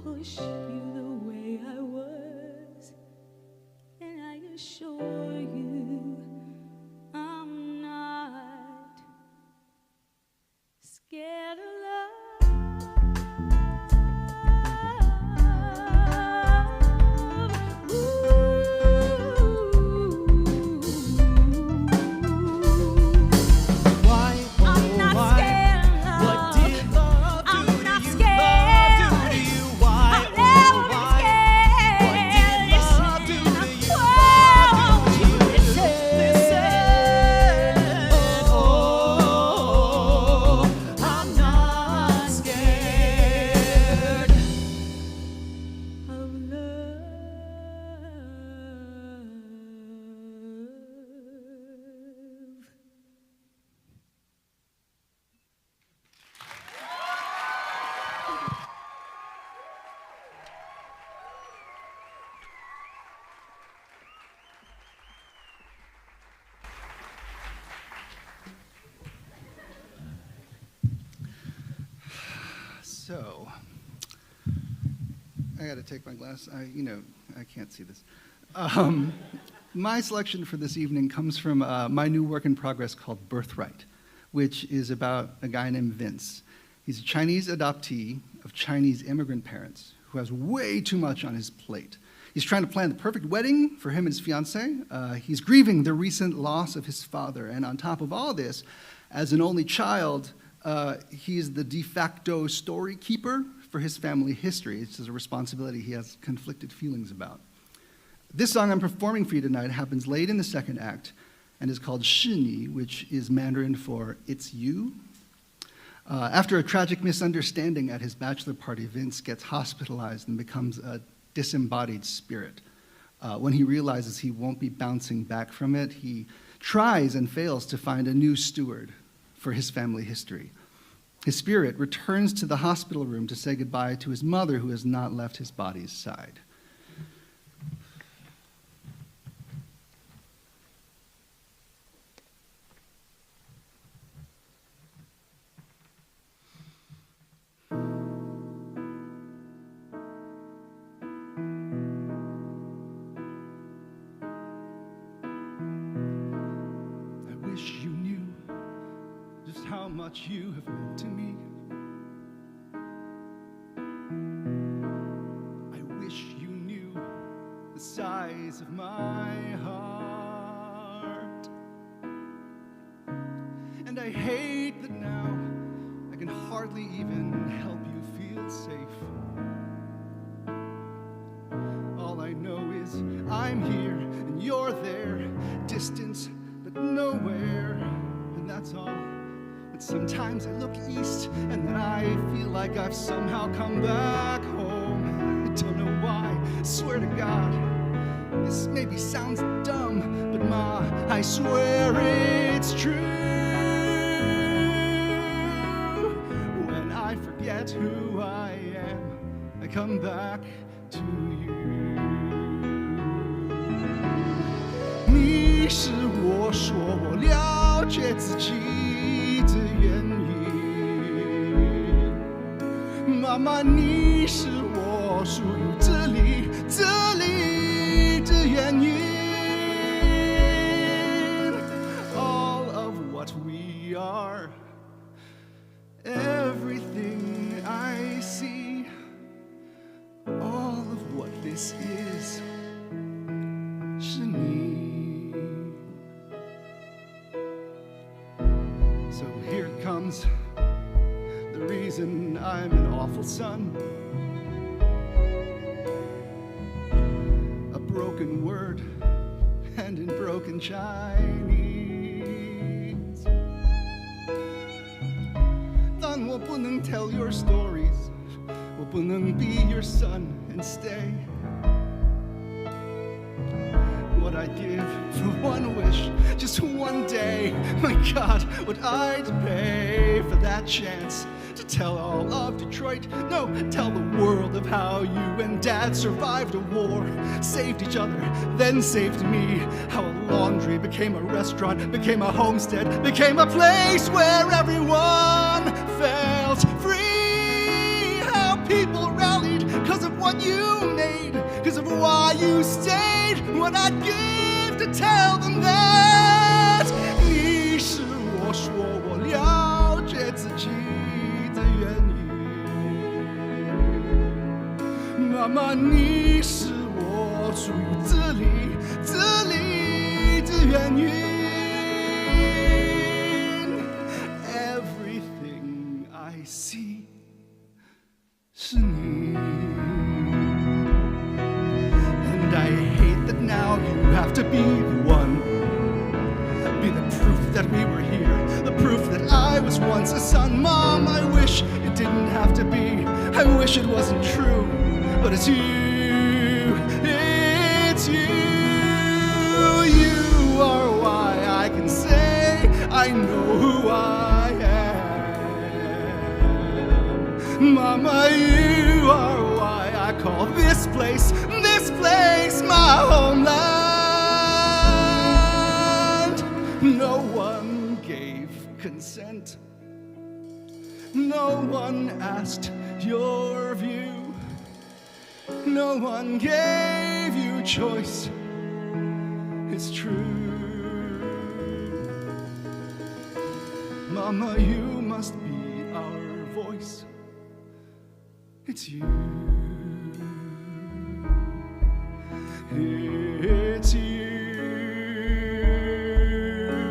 Push you the way I was. assure you I'm not scared of love. I'm not scared of love. What did love do I'm to not you? scared. Love do to you? Why? I've never been scared. What did love do to you? Whoa, Love I want do you to to listen. Oh, I'm not scared. of love. So, I got to take my glass. I can't see this. My selection for this evening comes from my new work in progress called Birthright, which is about a guy named Vince. He's a Chinese adoptee of Chinese immigrant parents who has way too much on his plate. He's trying to plan the perfect wedding for him and his fiancée. He's grieving the recent loss of his father. And on top of all this, as an only child, he is the de facto story keeper for his family history. It's a responsibility he has conflicted feelings about. This song I'm performing for you tonight happens late in the second act and is called 是你, which is Mandarin for It's You. After a tragic misunderstanding at his bachelor party, Vince gets hospitalized and becomes a disembodied spirit. When he realizes he won't be bouncing back from it, he tries and fails to find a new steward for his family history. His spirit returns to the hospital room to say goodbye to his mother, who has not left his body's side. I wish you knew just how much you have meant to me. I wish you knew the size of my heart. And I hate that now I can hardly even help you feel safe. All I know is I'm here and you're there, distance but nowhere, and that's all. But sometimes I look east and then I feel like I've somehow come back home. I don't know why, swear to God, this maybe sounds dumb, but Ma, I swear it's true. When I forget who I am, I come back to you. 你是我说我了解自己的原因，妈妈，你是我属于这里的原因。All of what we are, everything I see, all of what this is, 是你。So here it comes, the reason I'm an awful son. A broken word and in broken Chinese. 但我不能 tell your stories, 我不能 be your son and stay. What I'd give for one wish, just one day. My God, what I'd pay for that chance to tell all of Detroit, no, tell the world of how you and Dad survived a war, saved each other, then saved me. How a laundry became a restaurant, became a homestead, became a place where everyone felt free. How people rallied because of what you made, because of why you stayed. what I'd give to tell them that 你是我说我了解自己的原因。妈妈，你是我出于自理的原因。Everything I see 是你。And I hate that now you have to be the one. Be the proof that we were here, the proof that I was once a son. Mom, I wish it didn't have to be. I wish it wasn't true, but it's you. It's you. You are why I can say I know who I am. Mama, you are why I call this place my homeland. No one gave consent. No one asked your view. No one gave you choice. It's true. Mama, you must be our voice. It's you. It's you.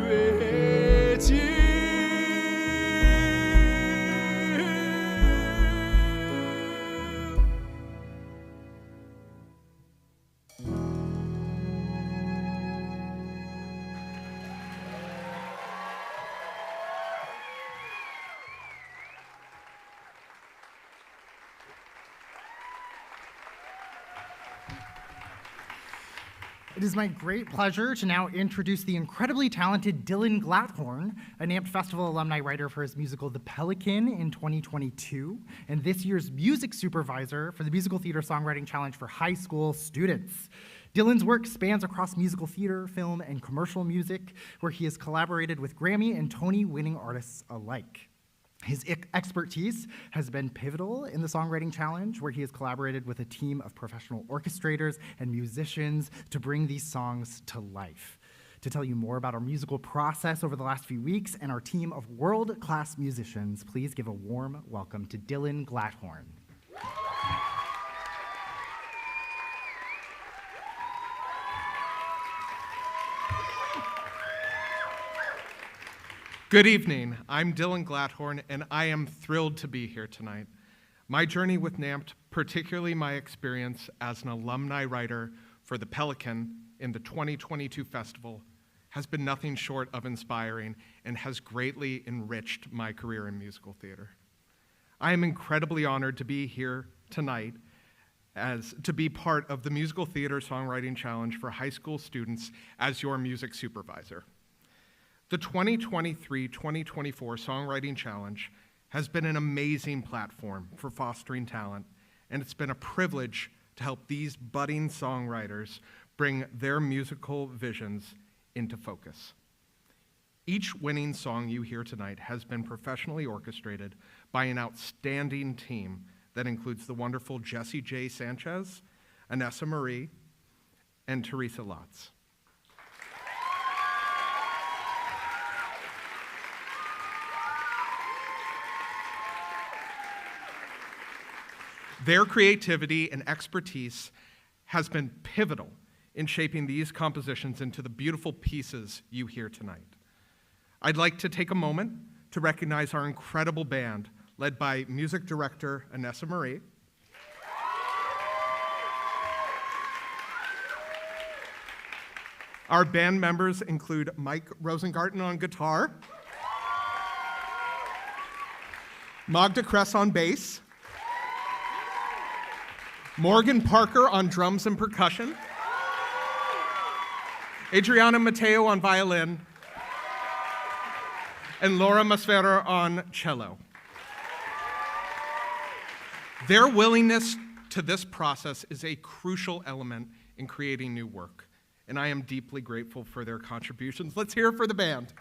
It's you. It is my great pleasure to now introduce the incredibly talented Dylan Glathorn, a NAMT Festival alumni writer for his musical The Pelican in 2022, and this year's music supervisor for the Musical Theater Songwriting Challenge for high school students. Dylan's work spans across musical theater, film, and commercial music, where he has collaborated with Grammy and Tony-winning artists alike. His expertise has been pivotal in the Songwriting Challenge, where he has collaborated with a team of professional orchestrators and musicians to bring these songs to life. To tell you more about our musical process over the last few weeks and our team of world-class musicians, please give a warm welcome to Dylan Glathorn. Good evening. I'm Dylan Glathorn, and I am thrilled to be here tonight. My journey with NAMT, particularly my experience as an alumni writer for The Pelican in the 2022 festival, has been nothing short of inspiring and has greatly enriched my career in musical theater. I am incredibly honored to be here tonight to be part of the Musical Theater Songwriting Challenge for high school students as your music supervisor. The 2023-2024 Songwriting Challenge has been an amazing platform for fostering talent, and it's been a privilege to help these budding songwriters bring their musical visions into focus. Each winning song you hear tonight has been professionally orchestrated by an outstanding team that includes the wonderful Jessie J. Sanchez, Anessa Marie, and Teresa Lotz. Their creativity and expertise has been pivotal in shaping these compositions into the beautiful pieces you hear tonight. I'd like to take a moment to recognize our incredible band, led by music director Anessa Marie, our band members include Mike Rosengarten on guitar, Magda Kress on bass, Morgan Parker on drums and percussion, Adriana Mateo on violin, and Laura Masfera on cello. Their willingness to this process is a crucial element in creating new work, and I am deeply grateful for their contributions. Let's hear it for the band.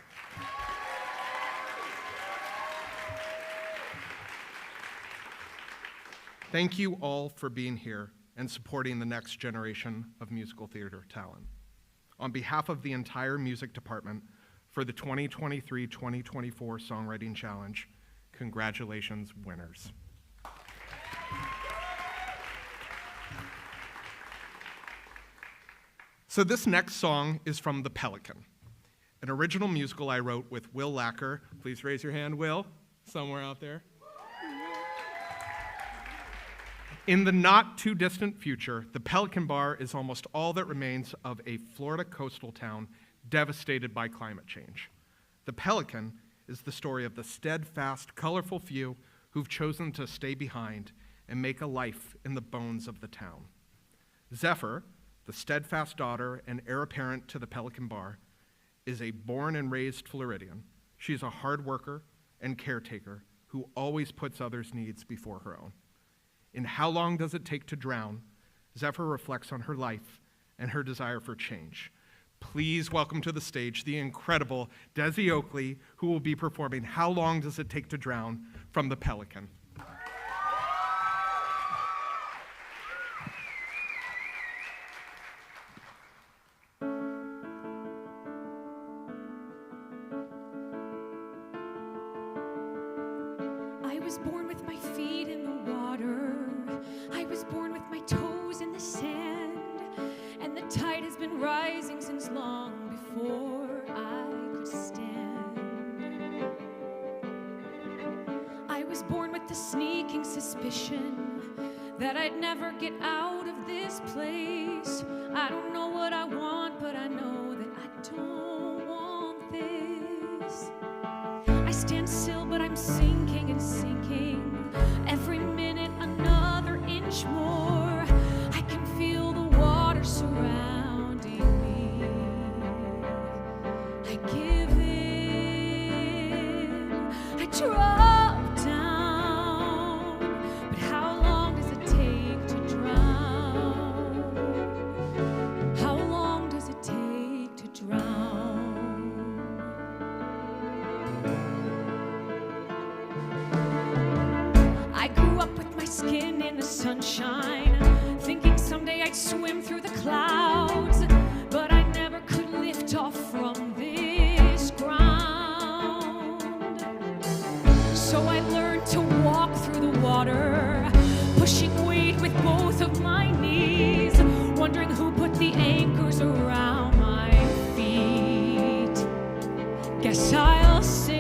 Thank you all for being here and supporting the next generation of musical theater talent. On behalf of the entire music department, for the 2023-2024 Songwriting Challenge, congratulations, winners. So this next song is from The Pelican, an original musical I wrote with Will Lacker. Please raise your hand, Will, somewhere out there. In the not too distant future, the Pelican Bar is almost all that remains of a Florida coastal town devastated by climate change. The Pelican is the story of the steadfast, colorful few who've chosen to stay behind and make a life in the bones of the town. Zephyr, the steadfast daughter and heir apparent to the Pelican Bar, is a born and raised Floridian. She's a hard worker and caretaker who always puts others' needs before her own. In How Long Does It Take to Drown, Zephyr reflects on her life and her desire for change. Please welcome to the stage the incredible Desi Oakley, who will be performing How Long Does It Take to Drown from The Pelican. I was born with my feet in the water. I was born with my toes in the sand. And the tide has been rising since long before I could stand. I was born with the sneaking suspicion that I'd never get out of this place. I don't know what I want, but I know that I don't want this. I stand still, but I'm sinking and sinking. Every minute, another inch more. I can feel the water surrounding me. I give in. I drop down. But how long does it take to drown? How long does it take to drown? I grew up with my skin in the sunshine, thinking someday I'd swim through the clouds, but I never could lift off from this ground. So I learned to walk through the water, pushing weight with both of my knees, wondering who put the anchors around my feet. Guess I'll sink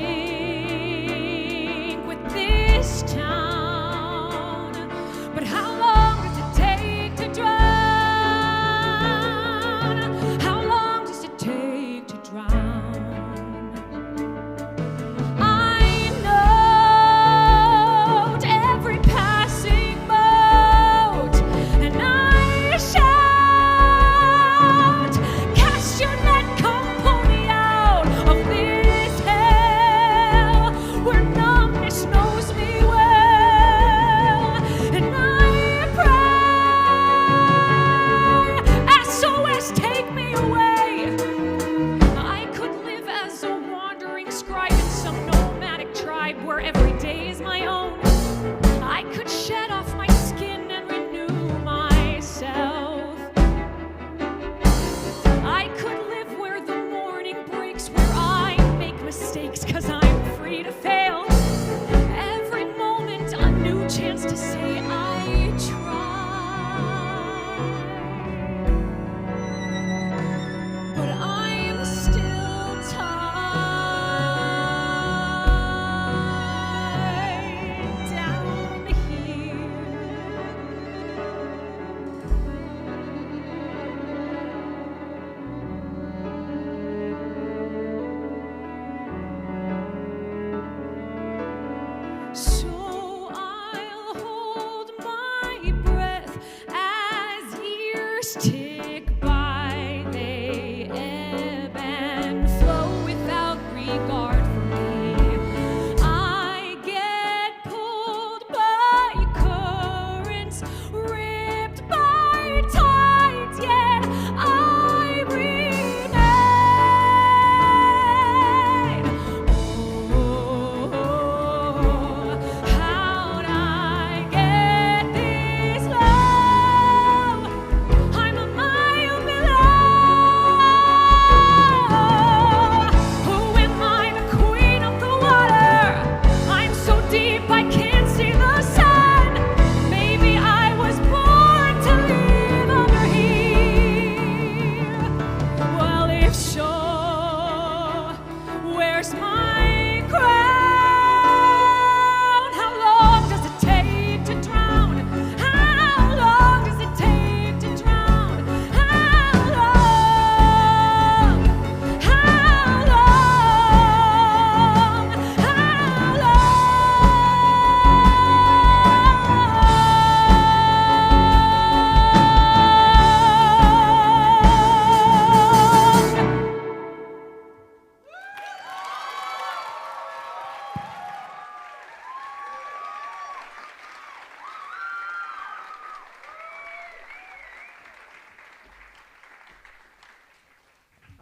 with this town. But how long does it take to drown?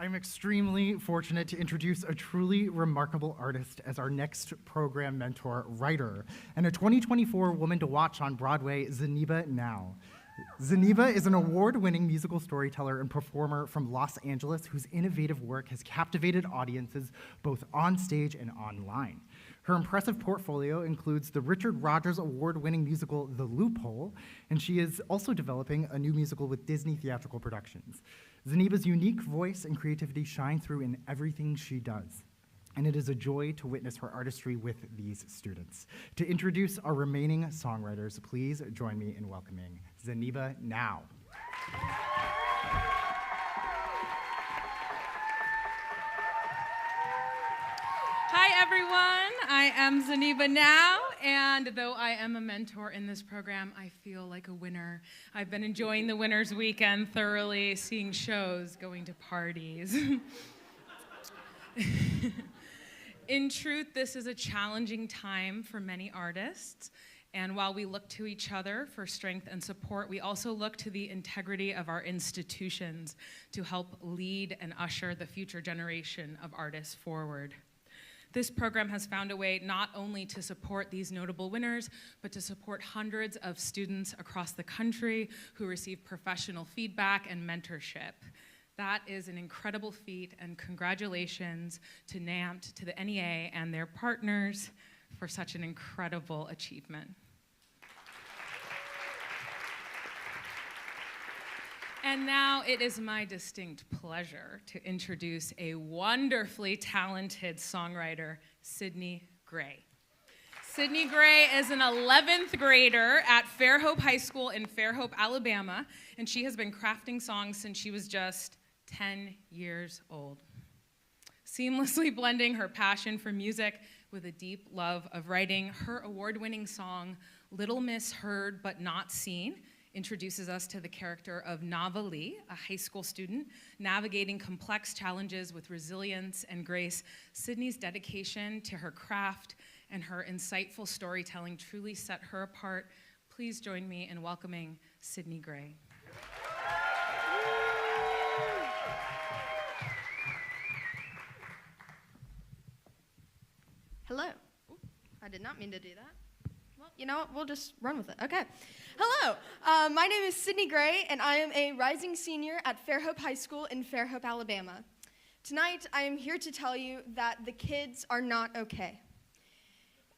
I'm extremely fortunate to introduce a truly remarkable artist as our next program mentor, writer, and a 2024 Woman to Watch on Broadway, Zeniba Now. Zeniba is an award-winning musical storyteller and performer from Los Angeles whose innovative work has captivated audiences both on stage and online. Her impressive portfolio includes the Richard Rodgers Award-winning musical The Loophole, and she is also developing a new musical with Disney Theatrical Productions. Zeniba's unique voice and creativity shine through in everything she does, and it is a joy to witness her artistry with these students. To introduce our remaining songwriters, please join me in welcoming Zeniba Now. Hi, everyone. I am Zeniba Now, and though I am a mentor in this program, I feel like a winner. I've been enjoying the Winners Weekend thoroughly, seeing shows, going to parties. In truth, this is a challenging time for many artists, and while we look to each other for strength and support, we also look to the integrity of our institutions to help lead and usher the future generation of artists forward. This program has found a way not only to support these notable winners, but to support hundreds of students across the country who receive professional feedback and mentorship. That is an incredible feat, and congratulations to NAMT, to the NEA, and their partners for such an incredible achievement. And now it is my distinct pleasure to introduce a wonderfully talented songwriter, Sydney Gray. Sydney Gray is an 11th grader at Fairhope High School in Fairhope, Alabama, and she has been crafting songs since she was just 10 years old. Seamlessly blending her passion for music with a deep love of writing, her award-winning song, Little Miss Heard But Not Seen, introduces us to the character of Nava Lee, a high school student navigating complex challenges with resilience and grace. Sydney's dedication to her craft and her insightful storytelling truly set her apart. Please join me in welcoming Sydney Gray. Hello. Ooh, I did not mean to do that. Well, you know what? We'll just run with it. Okay. Hello. My name is Sydney Gray, and I am a rising senior at Fairhope High School in Fairhope, Alabama. Tonight, I am here to tell you that the kids are not okay.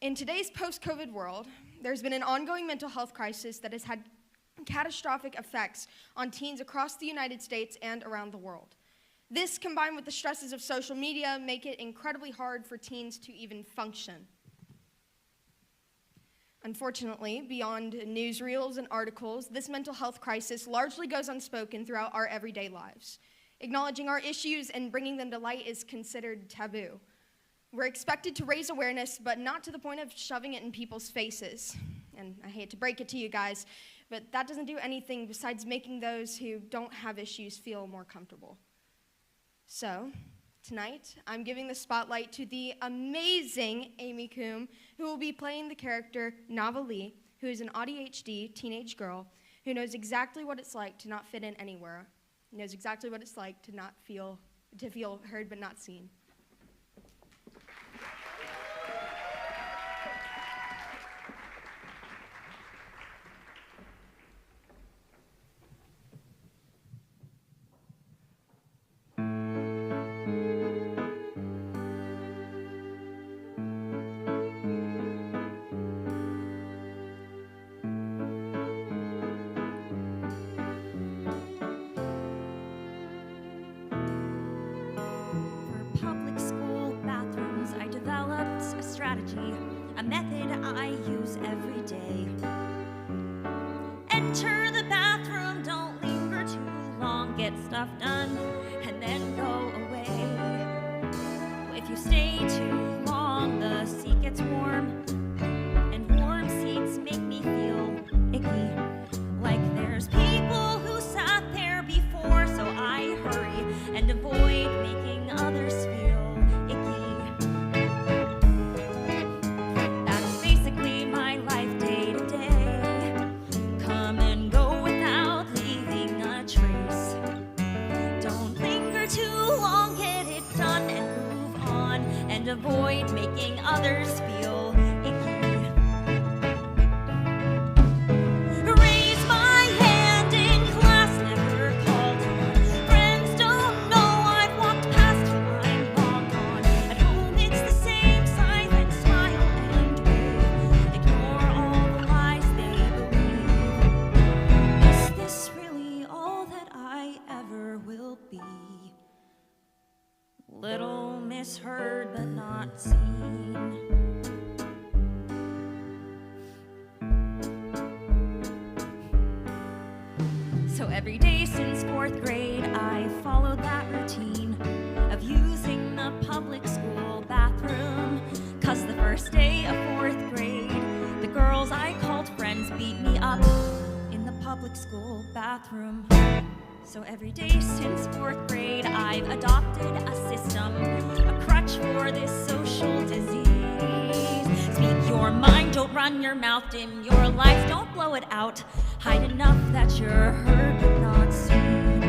In today's post-COVID world, there's been an ongoing mental health crisis that has had catastrophic effects on teens across the United States and around the world. This, combined with the stresses of social media, make it incredibly hard for teens to even function. Unfortunately, beyond newsreels and articles, this mental health crisis largely goes unspoken throughout our everyday lives. Acknowledging our issues and bringing them to light is considered taboo. We're expected to raise awareness, but not to the point of shoving it in people's faces. And I hate to break it to you guys, but that doesn't do anything besides making those who don't have issues feel more comfortable. So, tonight, I'm giving the spotlight to the amazing Amy Coombe, who will be playing the character Nava Lee, who is an ADHD teenage girl who knows exactly what it's like to not fit in anywhere, knows exactly what it's like to feel heard but not seen. A method I use every day. Enter the bathroom, don't linger too long, get stuff done, and then go away. If you stay too long, the seat gets warm, and warm seats make me feel icky. Like there's people who sat there before, so I hurry and avoid making others feel icky. Come and go without leaving a trace. Don't others feel icky. Raise my hand in class, never called on. Friends don't know I've walked past till I'm long gone. At home it's the same silent smile and wave. Ignore all the lies they believe. Is this really all that I ever will be? Little misheard but not seen. So every day since 4th grade, I followed that routine of using the public school bathroom. 'Cause the first day of 4th grade, the girls I called friends beat me up in the public school bathroom. So every day since 4th grade, I've adopted a system, a crutch for this social disease. Speak your mind, don't run your mouth, dim your lights, don't blow it out. Hide enough that you're heard but not seen.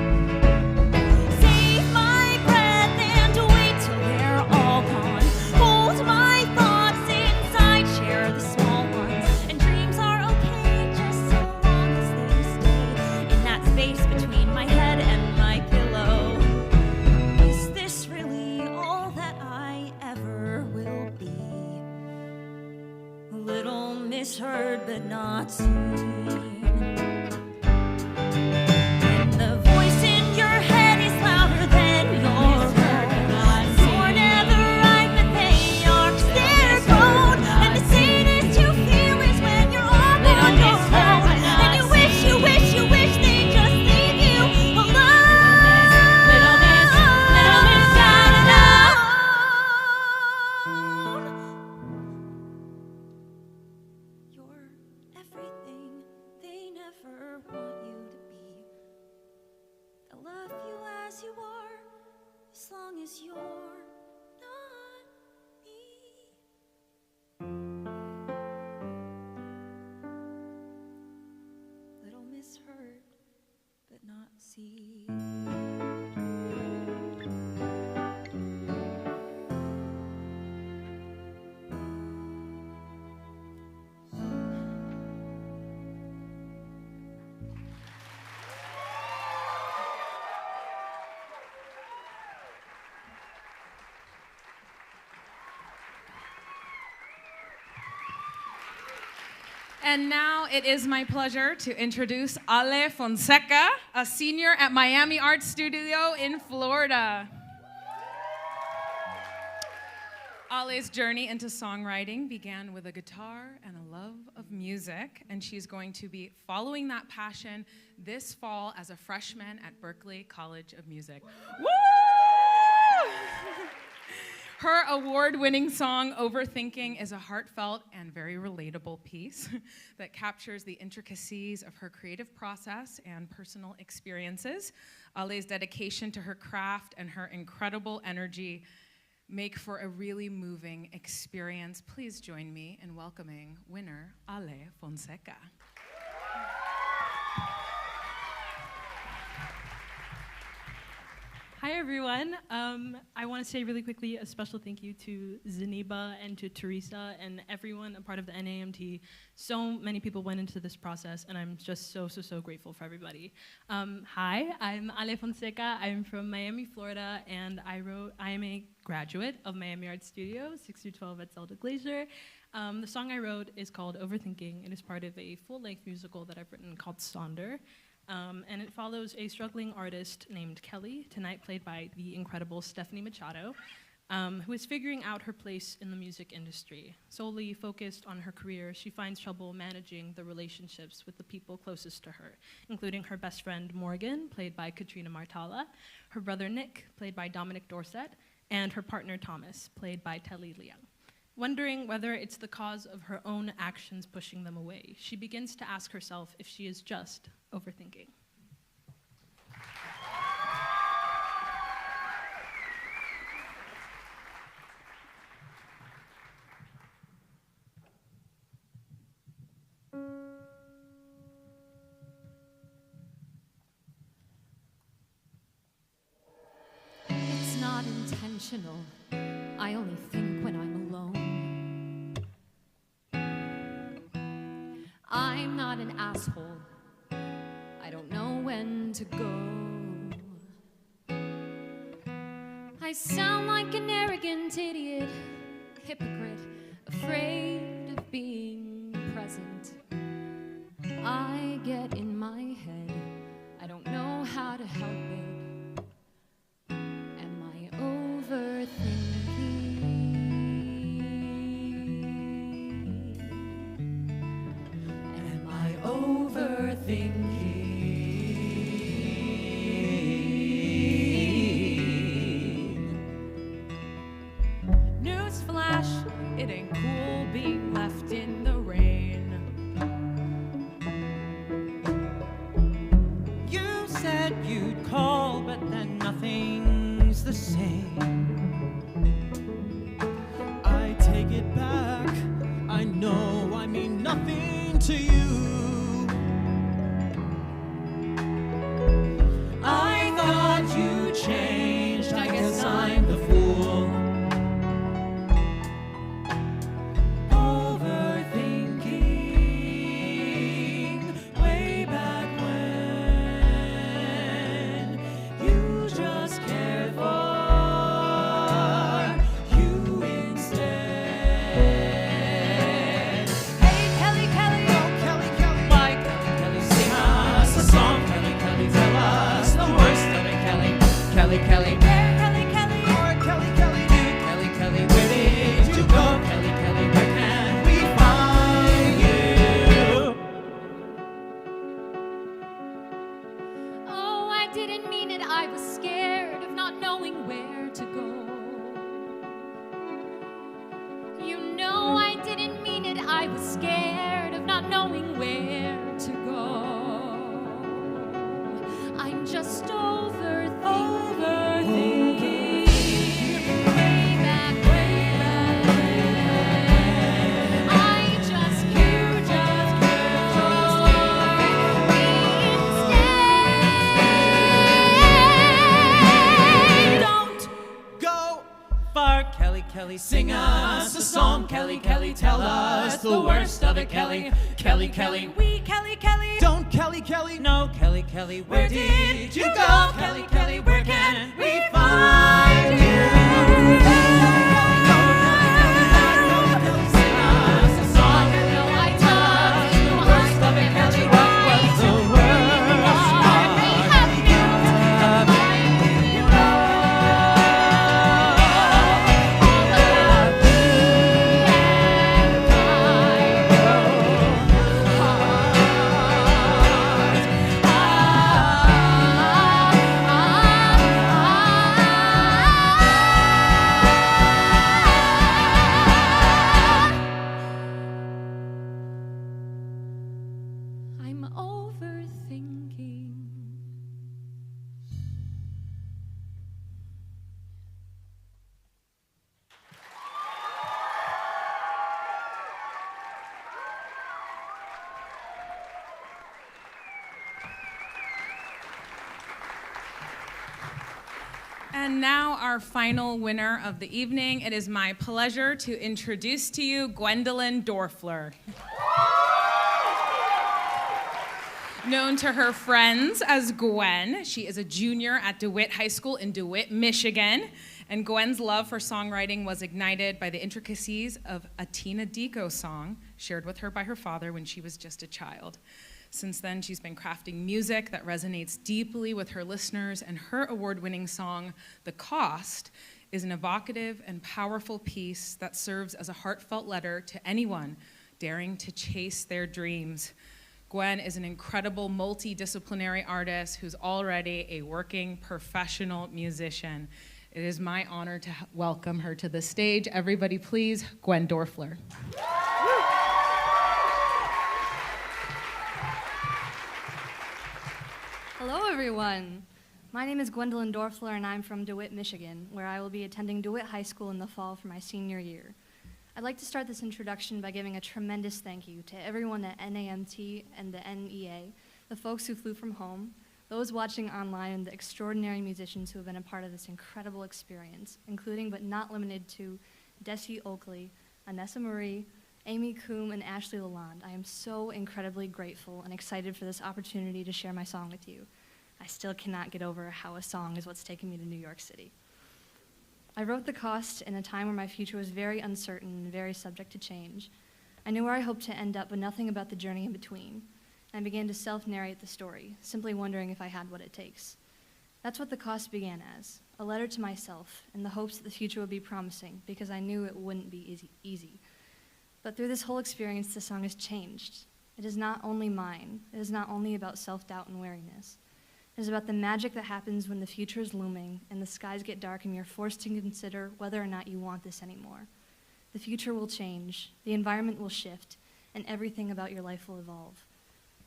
Save my breath and wait till they're all gone. Hold my thoughts inside, share the small ones. And dreams are okay just so long as they stay in that space between my head and my pillow. Is this really all that I ever will be? A little misheard but not seen. When the voice in your head is louder than your own. You're never right, but they are 'cause they're grown. And the sanest you feel is when you're all on your own. And you wish they just leave you alone. Little miss, da-da-da. You're everything they never want you to be. They'll love you as you are, as long as you're not me. Little misheard, but not seen. And now it is my pleasure to introduce Ale Fonseca, a senior at Miami Art Studio in Florida. Ale's journey into songwriting began with a guitar and a love of music, and she's going to be following that passion this fall as a freshman at Berklee College of Music. Woo! Her award-winning song, Overthinking, is a heartfelt and very relatable piece that captures the intricacies of her creative process and personal experiences. Ale's dedication to her craft and her incredible energy make for a really moving experience. Please join me in welcoming winner Ale Fonseca. Hi, everyone. I want to say really quickly a special thank you to Zaniba and to Teresa and everyone a part of the NAMT. So many people went into this process, and I'm just so grateful for everybody. Hi, I'm Ale Fonseca. I'm from Miami, Florida, and I am a graduate of Miami Art Studio, 6 through 12 at Zelda Glazer. The song I wrote is called Overthinking. It is part of a full-length musical that I've written called Sonder. And it follows a struggling artist named Kelly, tonight played by the incredible Stephanie Machado, who is figuring out her place in the music industry. Solely focused on her career, she finds trouble managing the relationships with the people closest to her, including her best friend Morgan, played by Katrina Martala, her brother Nick, played by Dominic Dorset, and her partner Thomas, played by Telly Liang. Wondering whether it's the cause of her own actions pushing them away, she begins to ask herself if she is just overthinking. It's not intentional. I only think when I'm alone. asshole. I don't know when to go. I sound like an arrogant idiot, hypocrite, afraid of being present. I get in my head, I don't know how to help it. Am I overthinking? Am I overthinking? Newsflash, it ain't cool being left in the rain. You said you'd call, but then nothing's the same. I take it back. I know I mean nothing to you. I thought you changed. I guess I'm the fool. Overthinking way back when you just cared for you instead. Hey, Kelly, Kelly. Oh, Kelly, Kelly. Why, Kelly, Kelly, sing us a song. Kelly, Kelly, tell us the worst of it. Kelly, Kelly, Kelly. Where, Kelly, Kelly? Or Kelly, Kelly. Kelly, Kelly, where did you go? Kelly, Kelly, where can we find you? Oh, I didn't mean it. I was scared of not knowing where to go. You know I didn't mean it. I was scared of not knowing where to go. I'm just overthinking. Way back when. I just can't instead. Don't go far, Kelly, Kelly, sing us a song. Kelly, Kelly, tell us the worst of it. Kelly, Kelly, Kelly. We, Kelly, Kelly. Don't Kelly, Kelly, no, Kelly, Kelly, where did you go? Kelly, Kelly, where can we find you? Sing us a song. No, I love you. The worst of it, Kelly, what was the worst part? I'm overthinking. And now our final winner of the evening. It is my pleasure to introduce to you Gwendolyn Dorfler. Known to her friends as Gwen, she is a junior at DeWitt High School in DeWitt, Michigan. And Gwen's love for songwriting was ignited by the intricacies of a Tina Dico song shared with her by her father when she was just a child. Since then, she's been crafting music that resonates deeply with her listeners, and her award-winning song, The Cost, is an evocative and powerful piece that serves as a heartfelt letter to anyone daring to chase their dreams. Gwen is an incredible multidisciplinary artist who's already a working professional musician. It is my honor to welcome her to the stage. Everybody please, Gwen Dorfler. Hello, everyone. My name is Gwendolyn Dorfler, and I'm from DeWitt, Michigan, where I will be attending DeWitt High School in the fall for my senior year. I'd like to start this introduction by giving a tremendous thank you to everyone at NAMT and the NEA, the folks who flew from home, those watching online, and the extraordinary musicians who have been a part of this incredible experience, including but not limited to Desi Oakley, Anessa Marie, Amy Coombe, and Ashley Lalonde. I am so incredibly grateful and excited for this opportunity to share my song with you. I still cannot get over how a song is what's taken me to New York City. I wrote The Cost in a time where my future was very uncertain and very subject to change. I knew where I hoped to end up, but nothing about the journey in between. I began to self-narrate the story, simply wondering if I had what it takes. That's what The Cost began as, a letter to myself, in the hopes that the future would be promising, because I knew it wouldn't be easy. But through this whole experience, the song has changed. It is not only mine. It is not only about self-doubt and weariness. It is about the magic that happens when the future is looming and the skies get dark and you're forced to consider whether or not you want this anymore. The future will change, the environment will shift, and everything about your life will evolve.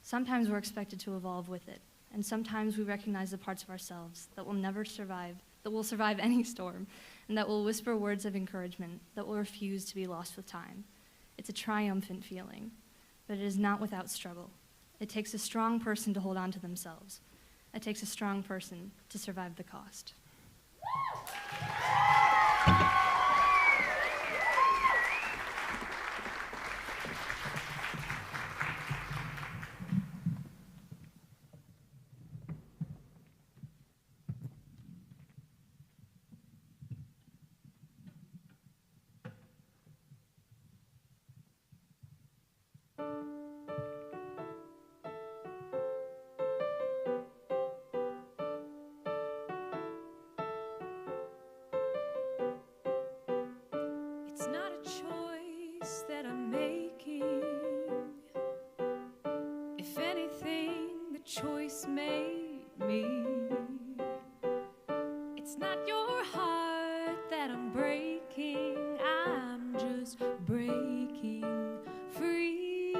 Sometimes we're expected to evolve with it, and sometimes we recognize the parts of ourselves that will never survive, that will survive any storm, and that will whisper words of encouragement that will refuse to be lost with time. It's a triumphant feeling, but it is not without struggle. It takes a strong person to hold on to themselves. It takes a strong person to survive the cost. It's not a choice that I'm making. If anything, the choice made me. It's not your heart that I'm breaking. I'm just breaking free.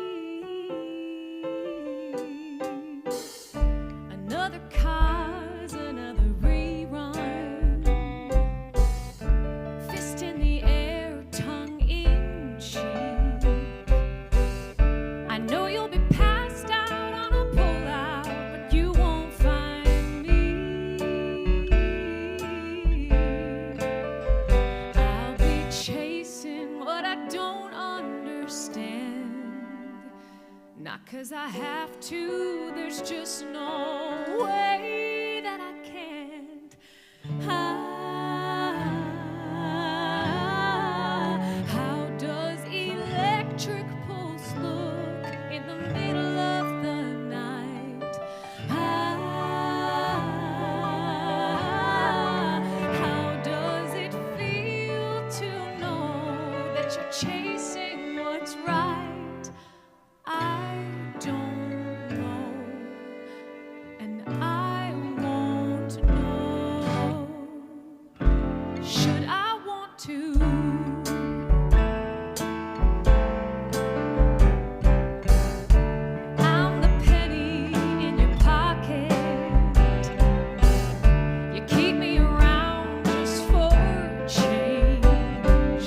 Another cause, another rerun. Fist in the air, tongue in cheek. I know you'll be passed out on a pullout, but you won't find me. I'll be chasing what I don't understand. Not 'cause I have to, there's just no way that I can't. How does electric pulse look in the middle of the night? How does it feel to know that you're chasing what's right? I don't know, and I won't know. Should I want to? I'm the penny in your pocket. You keep me around just for change.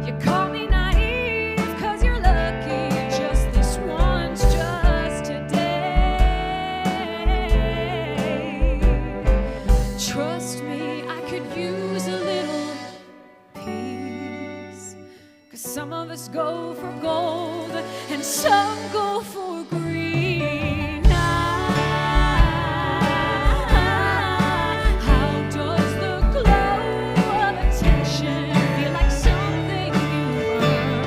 You call me naive 'cause you're lucky. Just this once, just today. Trust me, I could use a little peace. 'Cause some of us go for gold and some go for green. How does the glow of attention feel like something you earn?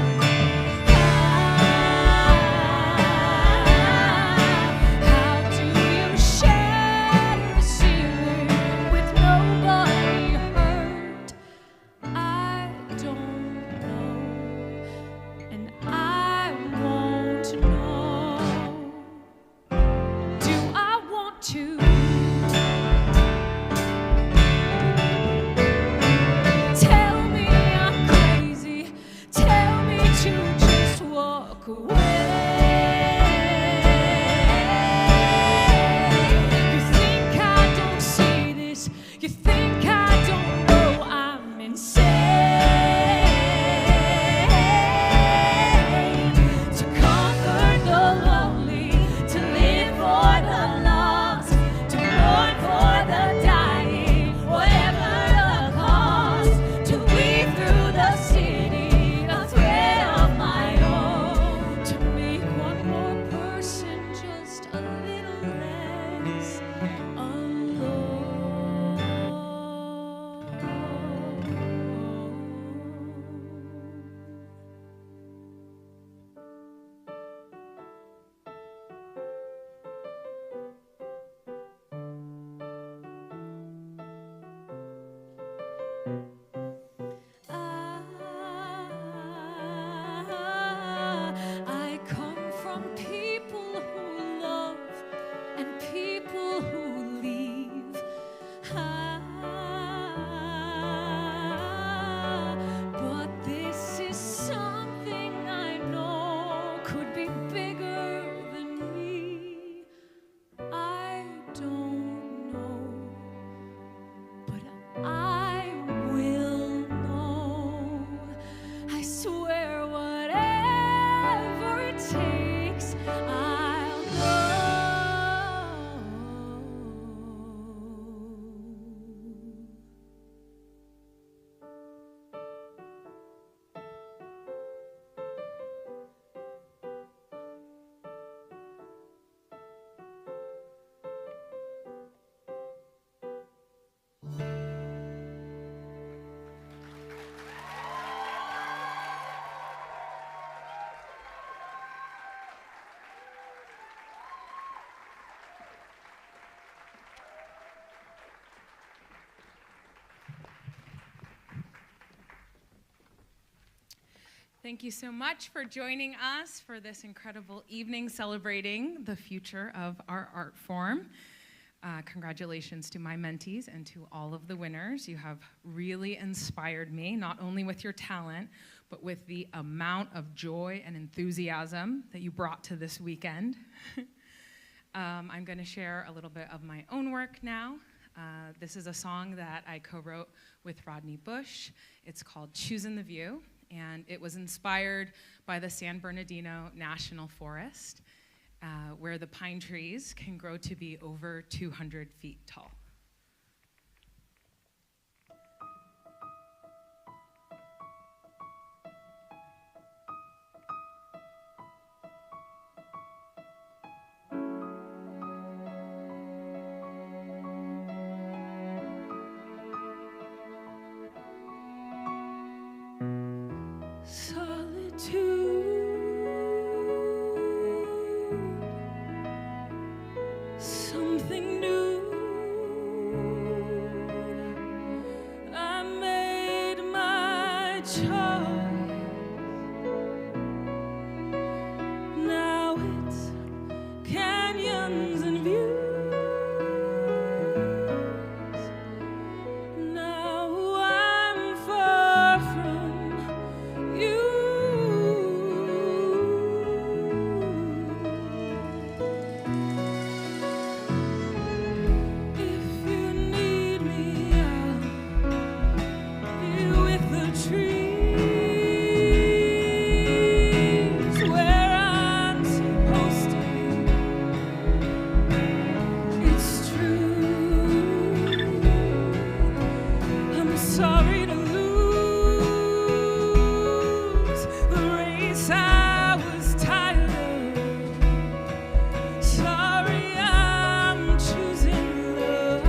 How do you shatter a ceiling with nobody hurt? I don't know, and I won't know. Do I want to? Tell me I'm crazy. Tell me to just walk away. You think I don't see this? You think I don't know I'm insane? To comfort the lonely, to live for the lost, don't know, but I will know. I swear whatever it takes, I'll go. Thank you so much for joining us for this incredible evening celebrating the future of our art form. Congratulations to my mentees and to all of the winners. You have really inspired me, not only with your talent, but with the amount of joy and enthusiasm that you brought to this weekend. I'm going to share a little bit of my own work now. This is a song that I co-wrote with Rodney Bush. It's called Choosing the View, and it was inspired by the San Bernardino National Forest, where the pine trees can grow to be over 200 feet tall. Something new. I made my choice. Now it's canyons and views. Now I'm far from you. Sorry to lose the race I was tired of. Sorry I'm choosing love.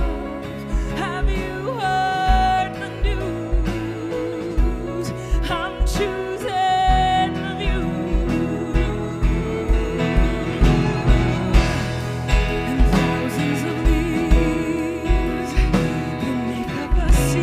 Have you heard the news? I'm choosing the view. And thousands of leaves that make up a sea.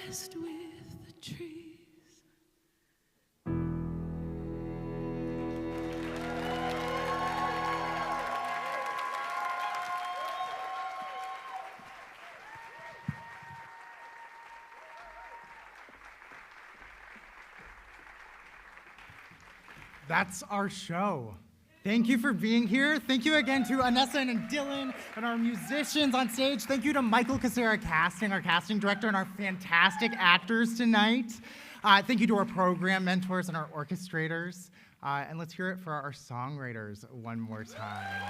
rest with the trees. That's our show. Thank you for being here. Thank you again to Anessa and Dylan and our musicians on stage. Thank you to Michael Casera Casting, our casting director, and our fantastic actors tonight. Thank you to our program mentors and our orchestrators. And let's hear it for our songwriters one more time.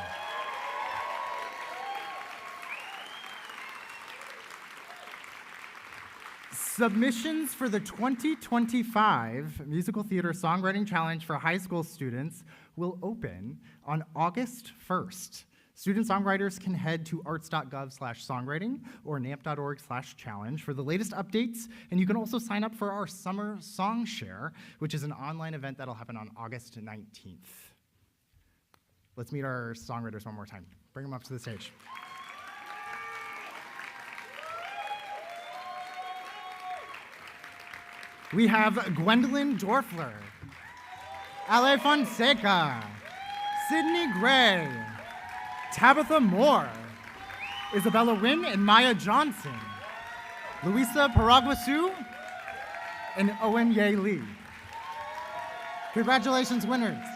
Submissions for the 2025 Musical Theater Songwriting Challenge for high school students will open on August 1st. Student songwriters can head to arts.gov/songwriting or namp.org/challenge for the latest updates, and you can also sign up for our Summer Song Share, which is an online event that'll happen on August 19th. Let's meet our songwriters one more time. Bring them up to the stage. We have Gwendolyn Dorfler, Ale Fonseca, Sydney Gray, Tabitha Moore, Isabella Wynn and Maya Johnson, Luisa Paraguasu, and Owen Ye Lee. Congratulations, winners.